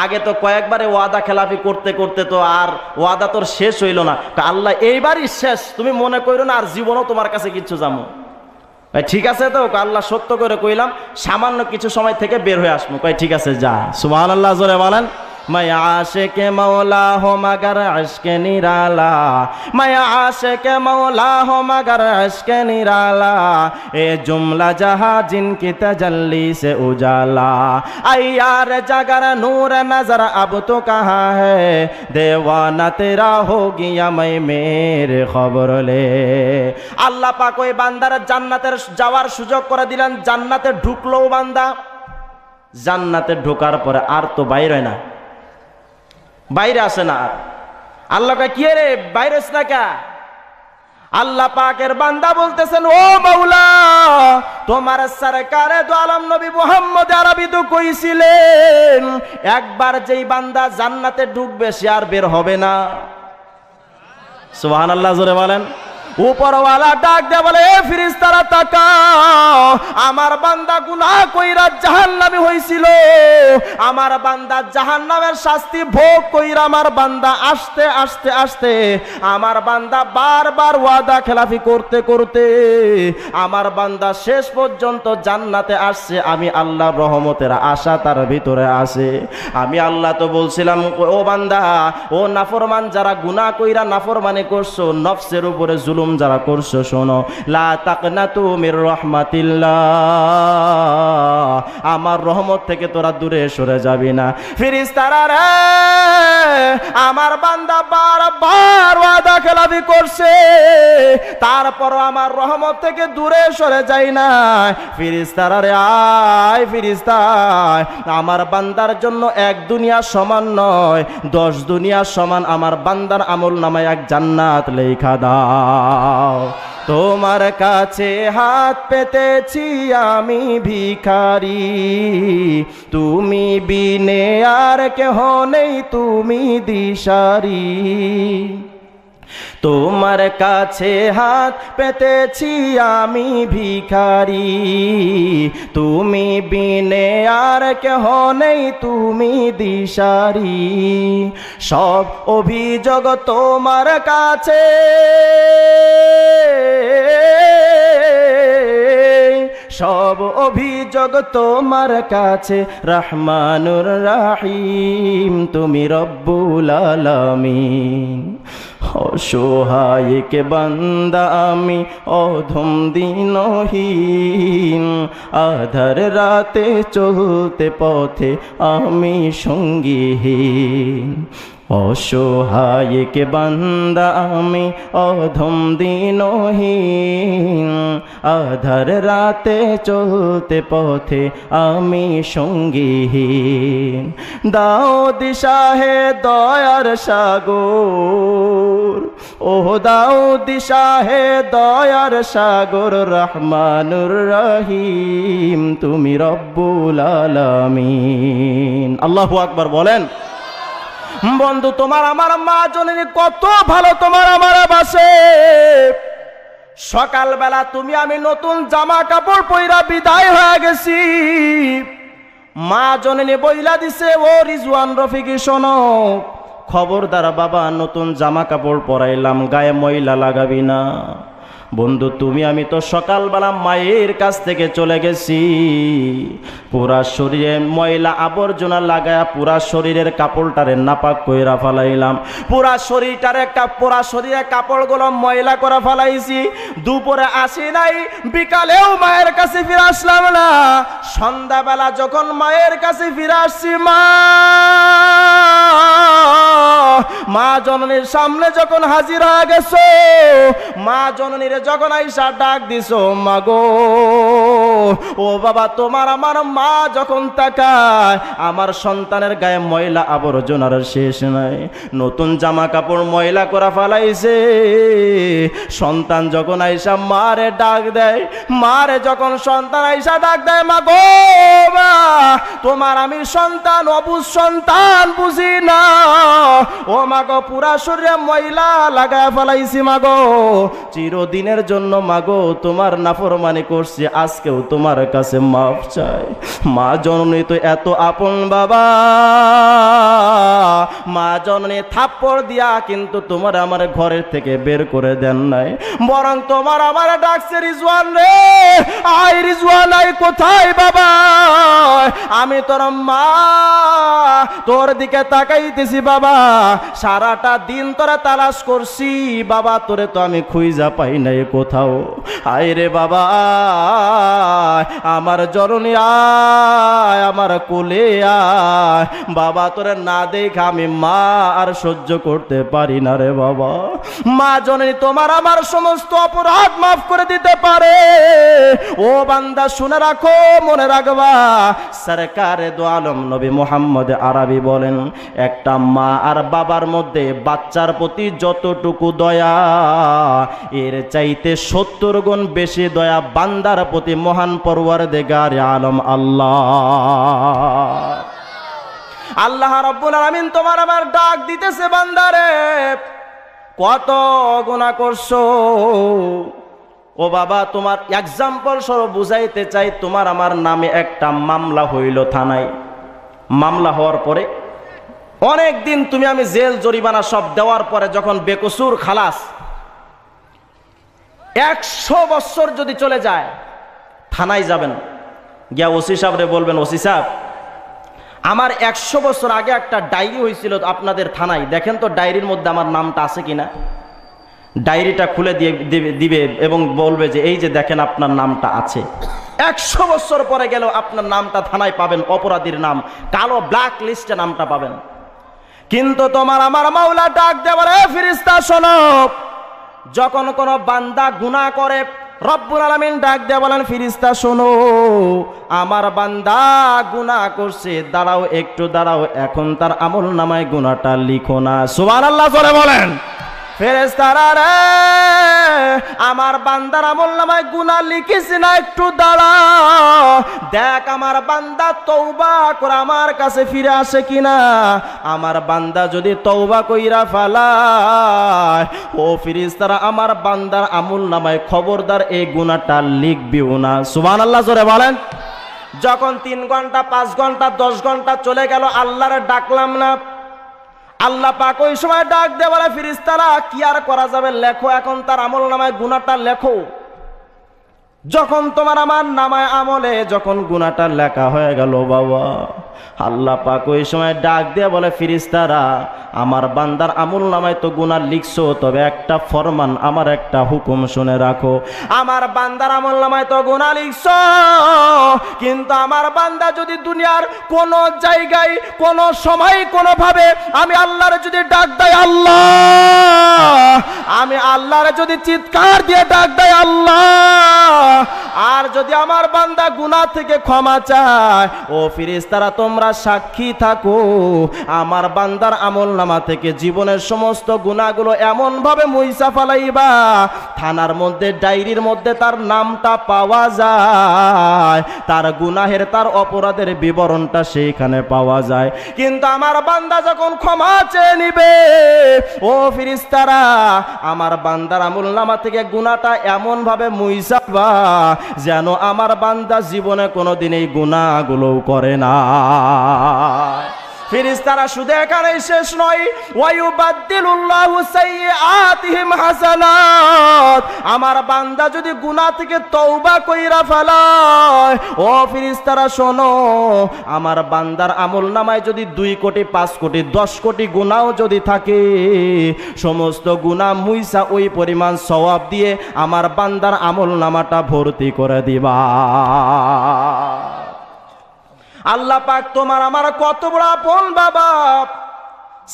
আগে তো কয়েকবারে ওয়াদা খেলাফি করতে করতে তো আর ওয়াদা তোর শেষ হইল না। আল্লাহ এইবারই শেষ, তুমি মনে করো না আর জীবনও তোমার কাছে কিচ্ছু যাবো। ঠিক আছে তো? আল্লাহ সত্য করে কইলাম, সামান্য কিছু সময় থেকে বের হয়ে আসবো। কয় ঠিক আছে যা। সুবহানাল্লাহ জোরে বলেন। मैं आशिक मौला हो मगर इश्क निराला, मैं आशिक मौला हो मगर इश्क निराला, ए जुमला जहां जिनकी तजल्ली से उजाला, आई यार जगर नूर नजर अब तो कहाँ है, देवाना तेरा हो गया मैं मेरे खबर ले। আল্লাহ পাক ওই বান্দার জান্নাতের যাওয়ার সুযোগ করে দিলেন। জান্নাতে ঢুকলো বান্দা, জান্নাতে ঢোকার পরে আর তো বাইরে না, বাইরে আসে না। আল্লাহ কয় কি রে বাইরে আসে না কা? আল্লাহ পাকের বান্দা বলতেছেন, ও মাওলা, তোমার সরকারে দু আলম নবী মুহাম্মদ আরবি তো কইছিলেন, একবার যেই বান্দা জান্নাতে ঢুকবে সে আর বের হবে না। সুবহানাল্লাহ জোরে বলেন। উপরওয়ালা ডাক দেয়া বলে, এ ফেরেশতারা তাকাও, আমার বান্দা গুনাহ কইরা জাহান্নামী হইছিল, আমার বান্দা জাহান্নামের শাস্তি ভোগ কইরা আমার বান্দা আস্তে আস্তে আস্তে আমার বান্দা বারবার ওয়াদা খেলাফি করতে করতে আমার বান্দা শেষ পর্যন্ত জান্নাতে আসছে। আমি আল্লাহর রহমতের আশা তার ভিতরে আছে। আমি আল্লাহ তো বলছিলাম, ও বান্দা, ও নাফরমান যারা গুনাহ কইরা নাফরমানি করছো, নফসের উপরে জুলুম যারা করছো, শোনো, লা তাকনাতু মির রাহমাতিল্লাহ, আমার রহমত থেকে তোরা দূরে সরে যাবি না। ফেরেশতারা রে, আমার বান্দা বারবার ওয়াদা খেলাফি করছে, তারপরও আমার রহমত থেকে দূরে সরে যায় না। ফেরেশতারা রে, আয় ফেরেশতা, আমার বান্দার জন্য এক দুনিয়া সমান নয়, 10 দুনিয়া সমান আমার বান্দার আমল নামায় এক জান্নাত লেখা দাও। তোমার কাছে হাত পেতেছি আমি ভিখারি, তুমি বিনে আর কেহ নেই, তুমি দিশারি। তোমার কাছে হাত পেতেছি আমি ভিখারি, তুমি বিনে আর কেহ নেই, তুমি দিশারি। সব অভিযোগ তোমার কাছে, সব অভিযোগ তোমার কাছে, রহমানুর রাহিম, তুমি রব্বুল আলামিন। অসহায়কে বান্দা আমি, অধম দিনহীন, আধার রাতে চলতে পথে আমি সঙ্গীহীন। অসহায়কে বান্দা আমি, অধম দিনহীন, আধার রাতে চলতে পথে আমি সঙ্গীহীন। দাও দিশা হে দয়ার সাগর, ও দাও দিশা হে দয়ার সাগর, রহমানুর রহিম, তুমি রব্বুল আলামিন। আল্লাহু আকবার বলেন। বন্ধু, তোমার আমার মা জননী কত ভালো তোমার আমার বাসে। সকালবেলা তুমি আমি নতুন জামা কাপড় পইরা বিদায় হয়ে গেছি, মা জননী বইলা দিছে, ও রিজওয়ান রফিকি শোনো, খবরদার বাবা, নতুন জামা কাপড় পরাইলাম, গায়ে ময়লা লাগাবি না। বন্ধু তুমি আমি তো সকালবেলা মায়ের কাছ থেকে চলে গেছি, পুরা শরীরে ময়লা আবর্জনা লাগায়া পুরা শরীরের কাপড়টারে নাপাক কইরা ফেলাইলাম, পুরা শরীরের কাপড়গুলো ময়লা করে ফেলাইছি। দুপুরে আসি নাই, বিকালেও মায়ের কাছে ফিরে আসলাম না। সন্ধ্যাবেলা যখন মায়ের কাছে ফিরে আসছি, মা জননীর সামনে যখন হাজির হয়ে গেছো, মা জননীর যখন আইসা ডাক দিছো, মা গো ও বাবা, তোমার আমার মা যখন তাকায়, আমার সন্তানের গায়ে ময়লা আবর্জনার শেষ নাই, নতুন জামা কাপড় ময়লা করা ফেলাইছে। সন্তান যখন আইসা মারে ডাক দেয়, মারে যখন সন্তান আইসা ডাক দেয়, মা গো মা, তোমার আমি সন্তান অবুঝ সন্তান বুঝি না, ও মা গো পুরা শরীরে ময়লা লাগায় ফেলাইছি, মা গো চিরদিনের জন্য মা গো তোমার নাফরমানি করছি, আজকেও তোমার কাছে মাফ চাই। মা জননী তো এত আপন বাবা, মা জননী থাপ্পড় দিয়া কিন্তু তোমার আমার ঘরের থেকে বের করে দেন নাই, বরং তোমার আমার ডাকছে, রিজওয়ান রে, আই রিজওয়ান আই, কোথায় বাবা? আমি তোর মা, তোর দিকে তাকাইতেছি বাবা, সারাটা দিন তোরা তালাশ করছি বাবা, তোরে তো আমি খুঁজা পাই নাই কোথাও। আয় রে বাবা, আমার জননী আয়, আমার কোলে আয় বাবা, তোরে না দেখ আমি মা আর সহ্য করতে পারি না রে বাবা। মা জননী তোমার আমার সমস্ত অপরাধ মাফ করে দিতে পারে। ও বান্দা শুনে রাখো, মনে রাখবা, সরকারে দো আলম নবী মুহাম্মদ আরবি বলেন, একটা মা আর বাবার মধ্যে বাচ্চার প্রতি যতটুকু দয়া, এর চাইতে 70 গুণ বেশি দয়া বান্দার প্রতি মহান পরওয়ারদিগার আলম আল্লাহ রাব্বুল আলামিন তোমার আমার ডাক দিতেছে, বান্দারে কত গুনাহ করছো। ও বাবা, তোমার এক্সাম্পল স্বরূপ বুঝাইতে চাই, তোমার আমার নামে একটা মামলা হইল থানায়, মামলা হওয়ার পরে অনেক দিন তুমি আমি জেল জরিমানা সব দেওয়ার পরে যখন বেকসুর খালাস, 100 বছর যদি চলে যায়, থানায় যাবেন, গিয়া ওসি সাহেবরে বলবেন, ওসি সাহেব আমার 100 বছর আগে একটা ডায়েরি হয়েছিল আপনাদের থানায়, দেখেন তো ডায়েরির মধ্যে আমার নামটা আছে কিনা। ডায়েরিটা খুলে দিবে এবং বলবে যে এই যে দেখেন আপনার নামটা আছে। 100 বছর পরে গেলেও আপনার নামটা থানায় পাবেন, অপরাধীর নাম, কালো ব্ল্যাক লিস্টে নামটা পাবেন। কিন্তু তোমার আমার মাওলা ডাক দেবে, রে ফেরেশতা শোনো, যখন কোন বান্দা গুনাহ করে, রব্বুল আলামিন ডাক দিয়ে বলেন, ফেরেশতা শোনো, আমার বান্দা গুনাহ করছে, দাঁড়াও একটু দাঁড়াও, এখন তার আমল নামায় গুনাহটা লিখো না। সুবহানাল্লাহ জোরে বলেন। ফেরেশতারা রে, আমার বান্দার আমলনামায় গুনাহ লিখিস না, একটু দাঁড়া, দেখ আমার বান্দা তওবা করে আমার কাছে ফিরে আসে কিনা। আমার বান্দা যদি তওবা কইরা ফেলায়, ও ফেরেশতারা আমার বান্দার আমলনামায় খবরদার এই গুনাহটা লিখবিও না। সুবহানাল্লাহ জোরে বলেন। যখন 3 ঘন্টা 5 ঘন্টা 10 ঘন্টা চলে গেল, আল্লাহরে ডাকলাম না, আল্লাহ পাক ওই সময় ডাক দিয়ে বলে, ফেরেশতারা কি আর করা যাবে, লেখো এখন তার আমলনামায় গুনাহটা লেখো। যখন তোমার আমার নামায় আমলে যখন গুনাহটা লেখা হয়ে গেল বাবা, আল্লাহ পাক ওই সময় ডাক দিয়ে বলে, ফেরেশতারা আমার বান্দার আমলনামায় তো গুনাহ লিখছো, তবে একটা ফরমান, আমার একটা হুকুম শুনে রাখো। আমার বান্দার আমলনামায় তো গুনাহ লিখছো, কিন্তু আমার বান্দা যদি দুনিয়ার কোন জায়গায় কোন সময় কোন ভাবে আমি আল্লাহর যদি ডাক দেয় আল্লাহ, আমি আল্লাহর যদি চিৎকার দিয়ে ডাক দেয় আল্লাহ, আর যদি আমার বান্দা গুনাহ থেকে ক্ষমা চায়, ও ফেরেশতারা তোমরা সাক্ষী থাকো, আমার বান্দার আমলনামা থেকে জীবনের সমস্ত গুনাহগুলো এমন ভাবে মুইসা ফেলাইবা, থানার মধ্যে ডায়েরির মধ্যে তার নামটা পাওয়া যায়, তার গুনাহের তার অপরাধের বিবরণটা সেইখানে পাওয়া যায়। কিন্তু আমার বান্দা যখন ক্ষমা চেয়ে নিবে, ও ফেরেশতারা আমার বান্দার আমলনামা থেকে গুনাহটা এমন ভাবে মুইসাবা যেন আমার বান্দা জীবনে কোনোদিন এই গুনাহগুলো করে না। ফেরেশতারা শুধু এখানেই শেষ নয়, ওয়ায়ুবাদদিলুল্লাহু সাইয়্যাতিহিম হাসানাত। আমার বান্দা যদি গুনাহ থেকে তওবা কইরা ফেলায়, ও ফেরেশতারা শোনো, আমার বান্দার আমলনামায় যদি 2 কোটি 5 কোটি 10 কোটি গুনাহও যদি থাকে, সমস্ত গুনাহ মুইসা ওই পরিমাণ সওয়াব দিয়ে আমার বান্দার আমলনামাটা ভর্তি করে দিবা। আল্লাহ পাক তোমার আমার কত বড় আপন বাবা।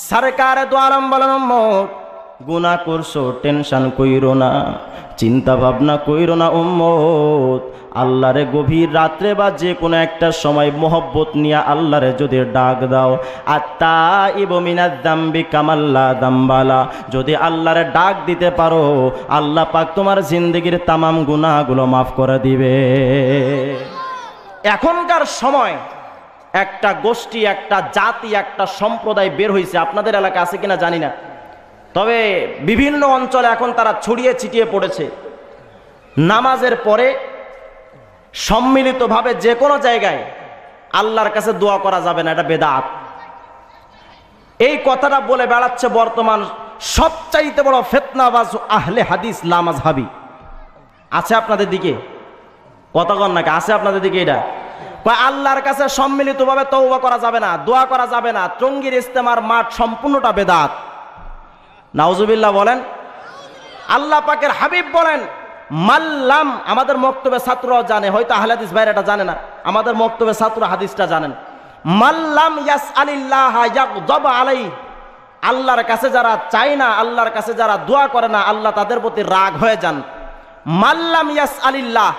সরকারে দো আলম বলেন, উম্মত গুনাহ করছো, টেনশন কইরো না, চিন্তা ভাবনা কইরো না উম্মত। আল্লাহরে গভীর রাত্রে বা যে কোনো একটা সময় মোহব্বত নিয়ে আল্লাহরে যদি ডাক দাও, আত্তাইবু মিনাজ যামবি কামাল্লা যামবালা, যদি আল্লাহরে ডাক দিতে পারো, আল্লাহ পাক তোমার জিন্দেগির তামাম গুনাহগুলো মাফ করে দিবে। এখনকার সময় একটা গোষ্ঠী, একটা জাতি, একটা সম্প্রদায় বের হয়েছে, আপনাদের এলাকা আছে কিনা জানি না, তবে বিভিন্ন অঞ্চলে এখন তারা ছড়িয়ে ছিটিয়ে পড়েছে। নামাজের পরে সম্মিলিতভাবে যে কোনো জায়গায় আল্লাহর কাছে দোয়া করা যাবে না, এটা বেদাত। এই কথাটা বলে বেড়াচ্ছে বর্তমান সবচাইতে বড় ফিতনাবাজ আহলে হাদিস লামাযহাবী। আছে আপনাদের দিকে? কথা কন নাকি? আছে আপনাদের দিকে? এটা আল্লাহর কাছে সম্মিলিতভাবে তওবা করা যাবে না, দোয়া করা যাবে না, টঙ্গীর ইজতেমার মাঠ সম্পূর্ণটা বেদাত। নাউজুবিল্লাহ বলেন। আল্লাহ পাকের হাবিব বলেন, মাল্লাম, আমাদের মক্তবে ছাত্ররাও জানে, হয়তো আহলে হাদিস ভাইরা এটা জানে না, আমাদের মক্তবে ছাত্র হাদিসটা জানেন। মাল্লাম ইয়াসআলিল্লাহ ইয়াগযব আলাইহি, আল্লাহর কাছে যারা চায় না, আল্লাহর কাছে যারা দোয়া করে না, আল্লাহ তাদের প্রতি রাগ হয়ে যান। মাল্লাম ইয়াসআলিল্লাহ,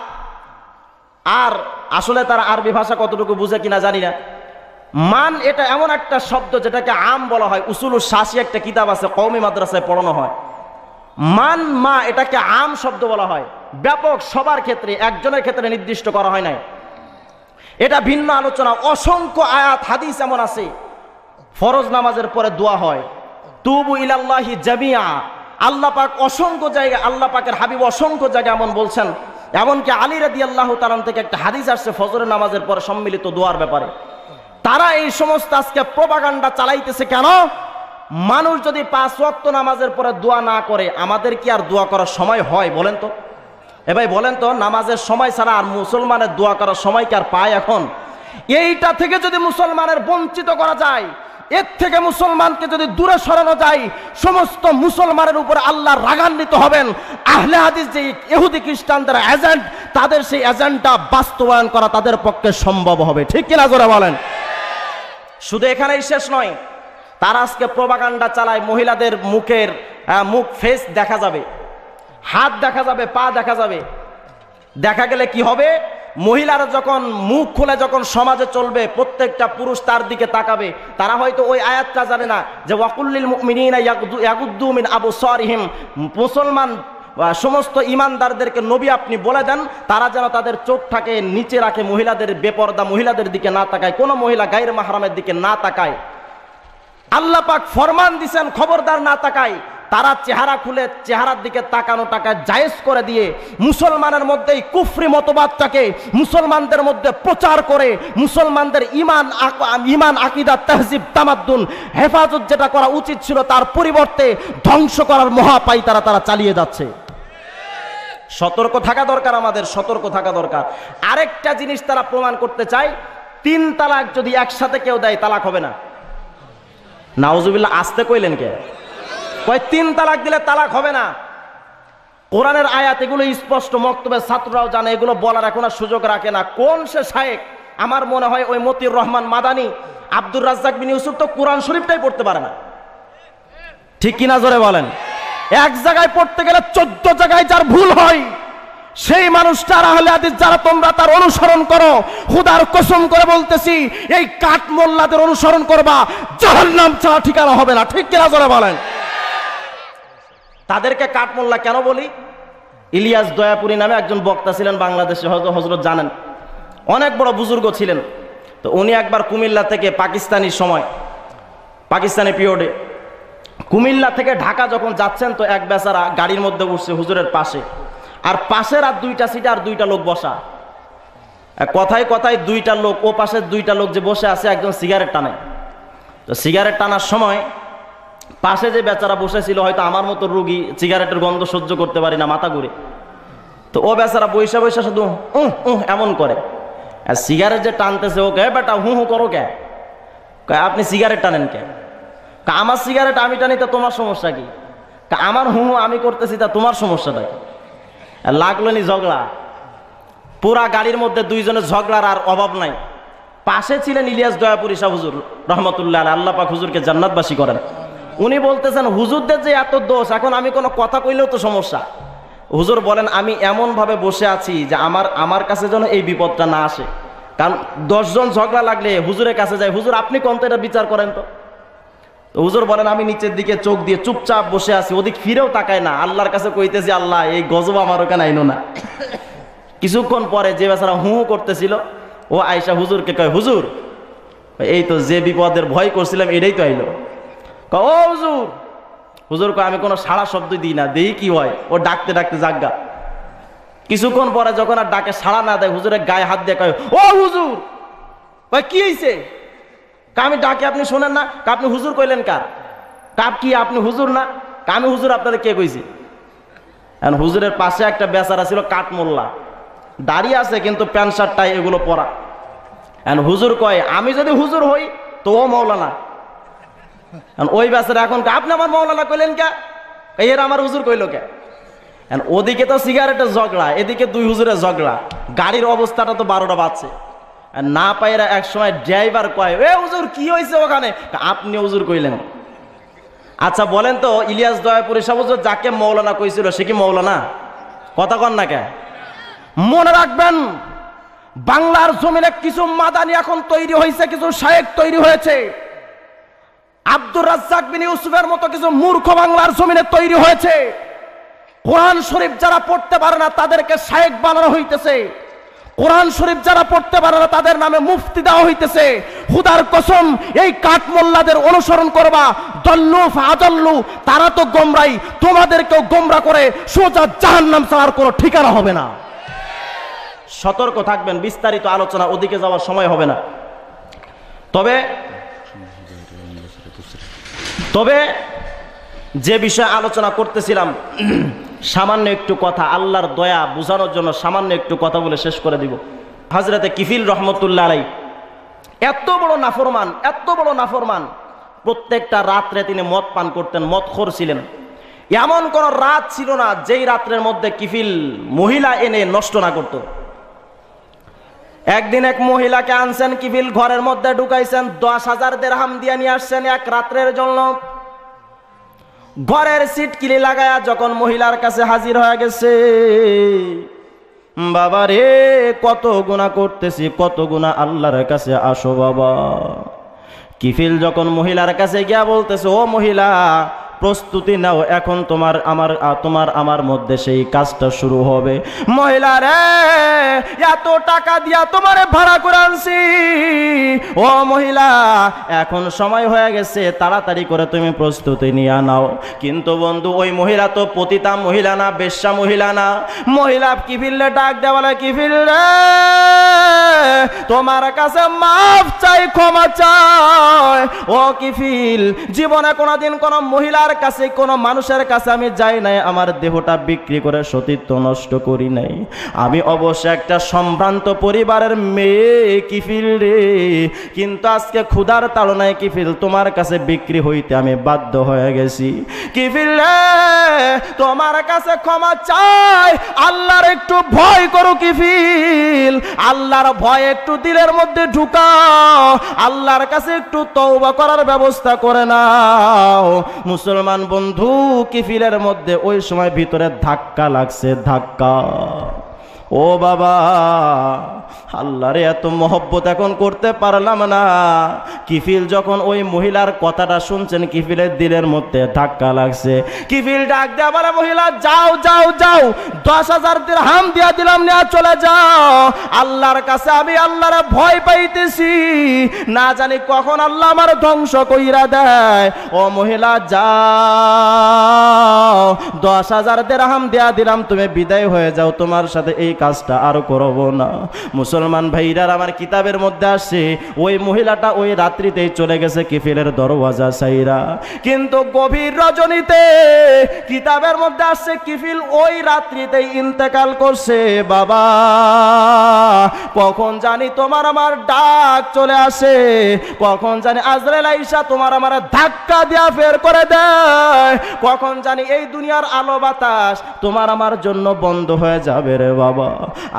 আর আসলে তারা আরবি ভাষা কতটুকু বুঝে কিনা জানি না। মান এটা এমন একটা শব্দ যেটাকে আম বলা হয়। উসুলুস শাসি একটা কিতাব আছে, কওমি মাদ্রাসায় পড়ানো হয়। মান মা এটাকে আম শব্দ বলা হয়, ব্যাপক, সবার ক্ষেত্রে, একজনের ক্ষেত্রে নির্দিষ্ট করা হয় নাই। এটা ভিন্ন আলোচনা। অসংখ্য আয়াত হাদিস এমন আছে, ফরজ নামাজের পরে দোয়া হয়, তুবু ইলাল্লাহি জামিআ। আল্লাহ পাক অসংখ্য জায়গায়, আল্লাহ পাকের হাবিব অসংখ্য জায়গায় এমন বলছেন। এমনকি আলী রাদিয়াল্লাহু তাআলা থেকে একটা হাদিস আসছে ফজরের নামাজের পরে সম্মিলিত দোয়ার ব্যাপারে। তারা এই সমস্ত আজকে প্রোপাগান্ডা চালাইতেছে কেন? মানুষ যদি 5 ওয়াক্ত নামাজের পরে দোয়া না করে, আমাদের কি আর দোয়া করার সময় হয় বলেন তো? এ ভাই বলেন তো, নামাজের সময় ছাড়া আর মুসলমানের দোয়া করার সময় কি আর পায় এখন? এইটা থেকে যদি মুসলমানের বঞ্চিত করা যায়, এর থেকে মুসলমানকে যদি দূরে সরানো যায়, সমস্ত মুসলমানের উপরে আল্লাহ রাগান্বিত হবেন। আহলে হাদিস যে ইহুদি খ্রিস্টানদের এজেন্ট, তাদের সেই এজেন্টটা বাস্তবায়ন করা তাদের পক্ষে সম্ভব হবে। ঠিক কিনা জোরে বলেন। শুধু এখানেই শেষ নয়, তারা আজকে প্রোপাগান্ডা চালায়, মহিলাদের মুখ ফেস দেখা যাবে, হাত দেখা যাবে, পা দেখা যাবে। দেখা গেলে কি হবে? মহিলারা যখন মুখ খুলে যখন সমাজে চলবে, প্রত্যেকটা পুরুষ তার দিকে তাকাবে। তারা হয়তো ওই আয়াতটা জানে না যে ওয়াকুল্লিল মুমিনিনা ইয়াগুদ্দু মিন আবসারিহিম, মুসলমান সমস্ত ইমানদারদেরকে নবী আপনি বলে দেন তারা যেন তাদের চোখটাকে নিচে রাখে, মহিলাদের বেপরদা মহিলাদের দিকে না তাকায়, কোনো মহিলা গায়র মাহরামের দিকে না তাকায়। আল্লাহ পাক ফরমান দিছেন খবরদার না তাকায়। তারা চেহারা খুলে চেহারার দিকে তাকানোটাকে জায়েজ করে দিয়ে মুসলমানের মধ্যে এই কুফরি মতবাদটাকে মুসলমানদের মধ্যে প্রচার করে মুসলমানদের ইমান আকীদা তাহজিব তামাদ্দুন হেফাজত যেটা করা উচিত ছিল তার পরিবর্তে ধ্বংস করার মহাপাই তারা চালিয়ে যাচ্ছে। সতর্ক থাকা দরকার, আমাদের সতর্ক থাকা দরকার। আরেকটা জিনিস তারা প্রমাণ করতে চায়, 3 তালাক যদি একসাথে কেউ দেয় তালাক হবে না। নাউজুবিল্লাহ, আসতে কইলেন কে? কয় 3 তালাক দিলে তালাক হবে না। কোরআনের আয়াত এগুলো স্পষ্ট, মক্তবের ছাত্ররাও জানে, এগুলো বলার এখন আর সুযোগ রাখে না। কোন সে শায়েখ? আমার মনে হয় ওই মতিউর রহমান মাদানী, আব্দুর রাজ্জাক বিন ইউসুফ তো কোরআন শরীফটাই পড়তে পারে না। ঠিক কিনা জোরে বলেন? এক জায়গায় পড়তে গেলে 14 জায়গায় যার ভুল হয়, সেই মানুষটার আহলে হাদিস যারা তোমরা তার অনুসরণ করো, খোদার কসম করে বলতেছি এই কাঠ মোল্লাদের অনুসরণ করবা, জাহান্নাম ছাড়া ঠিকানা হবে না। ঠিক কিনা জোরে বলেন? তাদেরকে কাঠমোল্লা কেন বলি? ইলিয়াস দয়াপুরী নামে একজন বক্তা ছিলেন বাংলাদেশে, হয়তো হযরত জানেন, অনেক বড় বুজুর্গ ছিলেন। তো উনি একবার কুমিল্লা থেকে পাকিস্তানি পিরিয়ডে কুমিল্লা থেকে ঢাকা যখন যাচ্ছেন, তো এক বেচারা গাড়ির মধ্যে উঠছে হুজুরের পাশে, আর পাশের আর 2টা সিটে আর 2টা লোক বসা। কথায় কথায় 2টা লোক, ও পাশের 2টা লোক যে বসে আছে একজন সিগারেট টানে। তো সিগারেট টানার সময় পাশে যে বেচারা বসেছিল, হয়তো আমার মতো রোগী, সিগারেটের গন্ধ সহ্য করতে পারি না, মাথা ঘুরে, তো ও বেচারা বৈশা বৈশা শুধু এমন করে। আর সিগারেট যে টানতেছে ওকে, বেটা হু হু করো কে? আপনি সিগারেট টানেন কে? আমার সিগারেট আমি টানি, তা তোমার সমস্যা কি? আমার হু হু আমি করতেছি, তা তোমার সমস্যাটা কি? লাগলো নি ঝগড়া, পুরা গাড়ির মধ্যে দুইজনের ঝগড়ার আর অভাব নাই। পাশে ছিলেন ইলিয়াস দয়াপুরি শাহ হুজুর রহমতুল্লাহ আলাইহি, আল্লাহ পাক হুজুরকে জান্নাতবাসী করেন। উনি বলতেছেন হুজুরদের যে এত দোষ, এখন আমি কোনো কথা কইলেও তো সমস্যা। হুজুর বলেন আমি এমনভাবে বসে আছি যে আমার কাছে যেন এই বিপদটা না আসে, কারণ 10 জন ঝগড়া লাগলে হুজুরের কাছে যায়, হুজুর আপনি কোন তো এটা বিচার করেন তো। হুজুর বলেন আমি নিচের দিকে চোখ দিয়ে চুপচাপ বসে আছি, ওদিক ফিরেও তাকায় না, আল্লাহর কাছে কইতেছি আল্লাহ এই গজব আমার ওখানে আইনো না। কিছুক্ষণ পরে যে বেচারা হু হু করতেছিল ও আয়েশা হুজুরকে কয়, হুজুর এই তো যে বিপদের ভয় করছিলাম এটাই তো আইলো। ও হুজুর, হুজুর কয় আমি কোনো সাড়া শব্দ দিই না, দেই কি হয়, ও ডাকতে ডাকতে জাগা। কিছুক্ষণ পরে যখন আর ডাকে সাড়া না দেয়, হুজুরের গায়ে হাত দিয়ে কয়, ও হুজুর ভাই কি হয়েছে? আমি ডাকে আপনি শোনেন না? আপনি হুজুর কইলেন কার? কাপ কি আপনি হুজুর না? আমি হুজুর আপনাদের কে কইছি? এখন হুজুরের পাশে একটা বেচারা ছিল কাঠমোল্লা, দাড়ি আছে কিন্তু প্যান্ট শার্ট টাই এগুলো পরা। এখন হুজুর কয় আমি যদি হুজুর হই তো ও মৌলানা। ওই বেচারা এখন আপনি আমার মৌলানা কইলেন কে? এর আমার হুজুর কইল কে? ওদিকে তো সিগারেটের ঝগড়া, এদিকে দুই হুজুরের ঝগড়া, গাড়ির অবস্থাটা তো 12টা বাজছে। না পাইরা এক সময় ড্রাইভার কয়, এ হুজুর কি হয়েছে ওখানে? আপনি হুজুর কইলেন। আচ্ছা বলেন তো ইলিয়াস দয়াপুরি শাহ হুজুর যাকে মৌলানা কইছিল সে কি মৌলানা? কথা কন না কে? মনে রাখবেন বাংলার জমিনে কিছু মাদানি এখন তৈরি হয়েছে, কিছু শায়েখ তৈরি হয়েছে। আব্দুর রাজ্জাক বিন ইউসুফের মতো কিছু মূর্খ বাংলার জমিনে তৈরি হয়েছে। কোরআন শরীফ যারা পড়তে পারে না তাদেরকে শায়েখ বানানো হইতেছে, কোরআন শরীফ যারা পড়তে পারে না তাদের নামে মুফতি দেওয়া হইতেছে। খুদার কসম এই কাঠমোল্লাদের অনুসরণ করবা, দল্লু ফাদাল্লু, তারা তো গোমরাই, তোমাদেরকেও গোমরা করে সোজা জাহান্নাম ছাড়ার কোনো ঠিকানা হবে না। সতর্ক থাকবেন, বিস্তারিত আলোচনা ওদিকে যাওয়ার সময় হবে না। তবে যে বিষয়ে আলোচনা করতেছিলাম, সামান্য একটু কথা আল্লাহর দয়া বোঝানোর জন্য সামান্য একটু কথা বলে শেষ করে দিব। হযরতে কিফিল রহমতুল্লাহ আলাইহি এত বড় নাফরমান, প্রত্যেকটা রাত্রে তিনি মদ পান করতেন, মদখোর ছিলেন। এমন কোন রাত ছিল না যেই রাত্রের মধ্যে কিফিল মহিলা এনে নষ্ট না করত। একদিন এক মহিলাকে আনছেন, কিফিল ঘরের মধ্যে ঢুকাইছেন, 10,000 দিরহাম দিয়ে নিয়ে আসছেন এক রাত্রের জন্য। ঘরের সিটকিলি লাগায়া যখন মহিলার কাছে হাজির হয়ে গেছে, বাবা রে কত গুনাহ করতেছি, কত গুনাহ, আল্লাহর কাছে আসো বাবা। কিফিল যখন মহিলার কাছে গিয়া বলতেছে, ও মহিলা প্রস্তুতি নাও, এখন তোমার আমার মধ্যে সেই কাজটা শুরু হবে। মহিলা রে এত টাকা দিয়া তোমারে ভাড়া করে আনছি, ও মহিলা এখন সময় হয়ে গেছে, তাড়াতাড়ি করে তুমি প্রস্তুতি নিয়ে নাও। কিন্তু বন্ধু ওই মহিলা তো পতিতা মহিলা না, বেশ্যা মহিলা না। মহিলা কিফিলে ডাক দেওয়ালে, কিফিল রে তোমার কাছে মাফ চাই, ক্ষমা চাই। ও কিফিল জীবনে কোনোদিন কোন মহিলার কাছে, কোন মানুষের কাছে আমি যাই নাই, আমার দেহটা বিক্রি করে সতীত্ব নষ্ট করি নাই। আমি অবশ্য একটা সম্ভ্রান্ত পরিবারের মেয়ে কিফিল রে, কিন্তু আজকে ক্ষুধার তাড়নায় কিফিল তোমার কাছে বিক্রি হইতে আমি বাধ্য হয়ে গেছি। কিফিল রে তোমার কাছে ক্ষমা চাই, আল্লাহর একটু ভয় করো কিফিল, আল্লাহর ভয় একটু দিলের মধ্যে ঢুকাও, আল্লাহর কাছে একটু তওবা করার ব্যবস্থা করে নাও। মুসলমান বন্ধু কিফিলের মধ্যে ওই সময় ভিতরে ধাক্কা লাগছে, ধাক্কা। ও বাবা আল্লাহরে এত মহব্বত এখন করতে পারলাম না। কিফিল যখন ওই মহিলার কথাটা শুনছেন, কিফিলের দিলের মধ্যে ধাক্কা লাগছে। কিফিল ডাক দেয়া বলে, মহিলা যাও যাও যাও, 10,000 দিরহাম দিয়া দিলাম, নিয়ে চলে যাও। আল্লাহর কাছে আমি আল্লাহরে ভয় পাইতেছি, না জানি কখন আল্লাহ আমার ধ্বংস কইরা দেয়। ও মহিলা যাও, দাও, 10,000 দিরহাম দেয়া দিলাম, তুমি বিদায় হয়ে যাও, তোমার সাথে এই কাজটা আর করব না। মুসলমান ভাইরা আমার, কিতাবের মধ্যে আসছে ওই মহিলাটা ওই রাত্রিতেই চলে গেছে কিফিলের দরওয়াজা সাইরা, কিন্তু গভীর রজনীতে কিতাবের মধ্যে আসছে কিফিল ওই রাত্রিতেই ইন্তেকাল করছে। বাবা, কখন জানি তোমার আমার ডাক চলে আসে, কখন জানি আজরাইল আইসা তোমার আমার ধাক্কা দিয়া ফের করে দেয়, কখন জানি এই দুনিয়ার আলো বাতাস তোমার আমার জন্য বন্ধ হয়ে যাবে রে বাবা।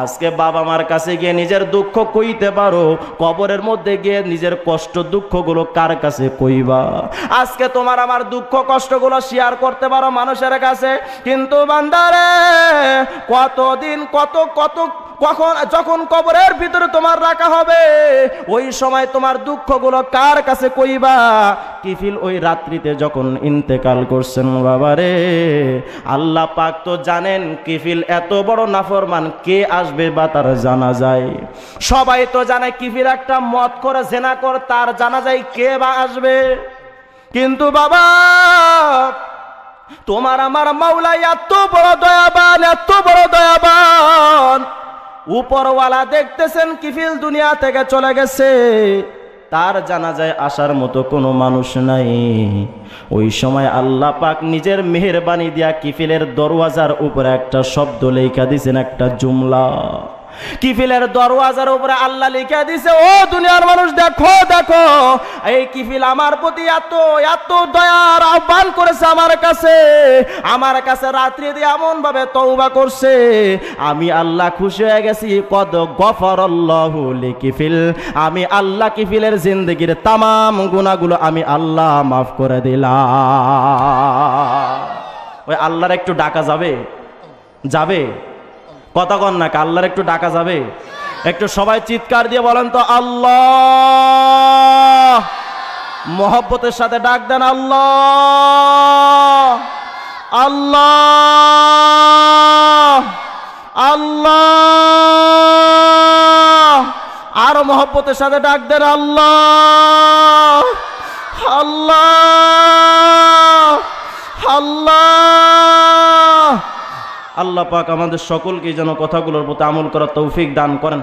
আজকে বাবা মার কাছে গিয়ে নিজের দুঃখ কইতে পারো, কবরের মধ্যে গিয়ে নিজের কষ্ট দুঃখগুলো কার কাছে কইবা? আজকে তোমার আমার দুঃখ কষ্টগুলো শেয়ার করতে পারো মানুষের কাছে, কিন্তু বান্দারে কতদিন কখন যখন কবরের ভিতরে তোমার রাখা হবে, ওই সময় তোমার দুঃখগুলো কার কাছে কইবা? কিফিল ওই রাত্রিতে যখন ইন্তেকাল করছেন বাবারে, আল্লাহ পাক তো জানেন কিফিল এত বড় নাফরমান, কে আসবে বা তার জানা যায়? সবাই তো জানে কিফিল একটা মদ করে জেনা করে, তার জানা যায় কে বা আসবে? কিন্তু বাবা, তোমার আমার মাওলা এত বড় দয়াবান, এত বড় দয়াবান, উপরওয়ালা দেখতেছেন কিফিল দুনিয়া থেকে চলে গেছে, তার জানাজায় আসার মতো কোনো মানুষ নাই। ওই সময় আল্লাহ পাক নিজের মেহেরবানি দিয়া কিফিলের দরওয়াজার উপরে একটা শব্দ লেখা দিয়েছেন, একটা জুমলা। কিফিলের দরওয়াজার উপরে আল্লাহ লিখে দিছে, ও দুনিয়ার মানুষ দেখো দেখো, এই কিফিল আমার প্রতি এত এত দয়ার আহ্বান করেছে আমার কাছে রাত্রি দিয়ে এমন ভাবে তওবা করছে, আমি আল্লাহ খুশি হয়ে গেছি। কদ গফারাল্লাহু লিকিফিল, আমি আল্লাহ কিফিলের জিন্দেগির তামাম গুনাহগুলো আমি আল্লাহ মাফ করে দিলাম। ওই আল্লাহর একটু ডাকা যাবে? যাবে? কথা কন না, আল্লাহর একটু ডাকা যাবে? একটু সবাই চিৎকার দিয়ে বলেন তো আল্লাহ। মোহব্বতের সাথে ডাক দেন আল্লাহ, আল্লাহ, আল্লাহ। আরো মোহব্বতের সাথে ডাক দেন আল্লাহ, আল্লাহ, আল্লাহ। আল্লাহ পাক আমাদের সকলকে যেন কথাগুলোর প্রতি আমল করার তৌফিক দান করেন।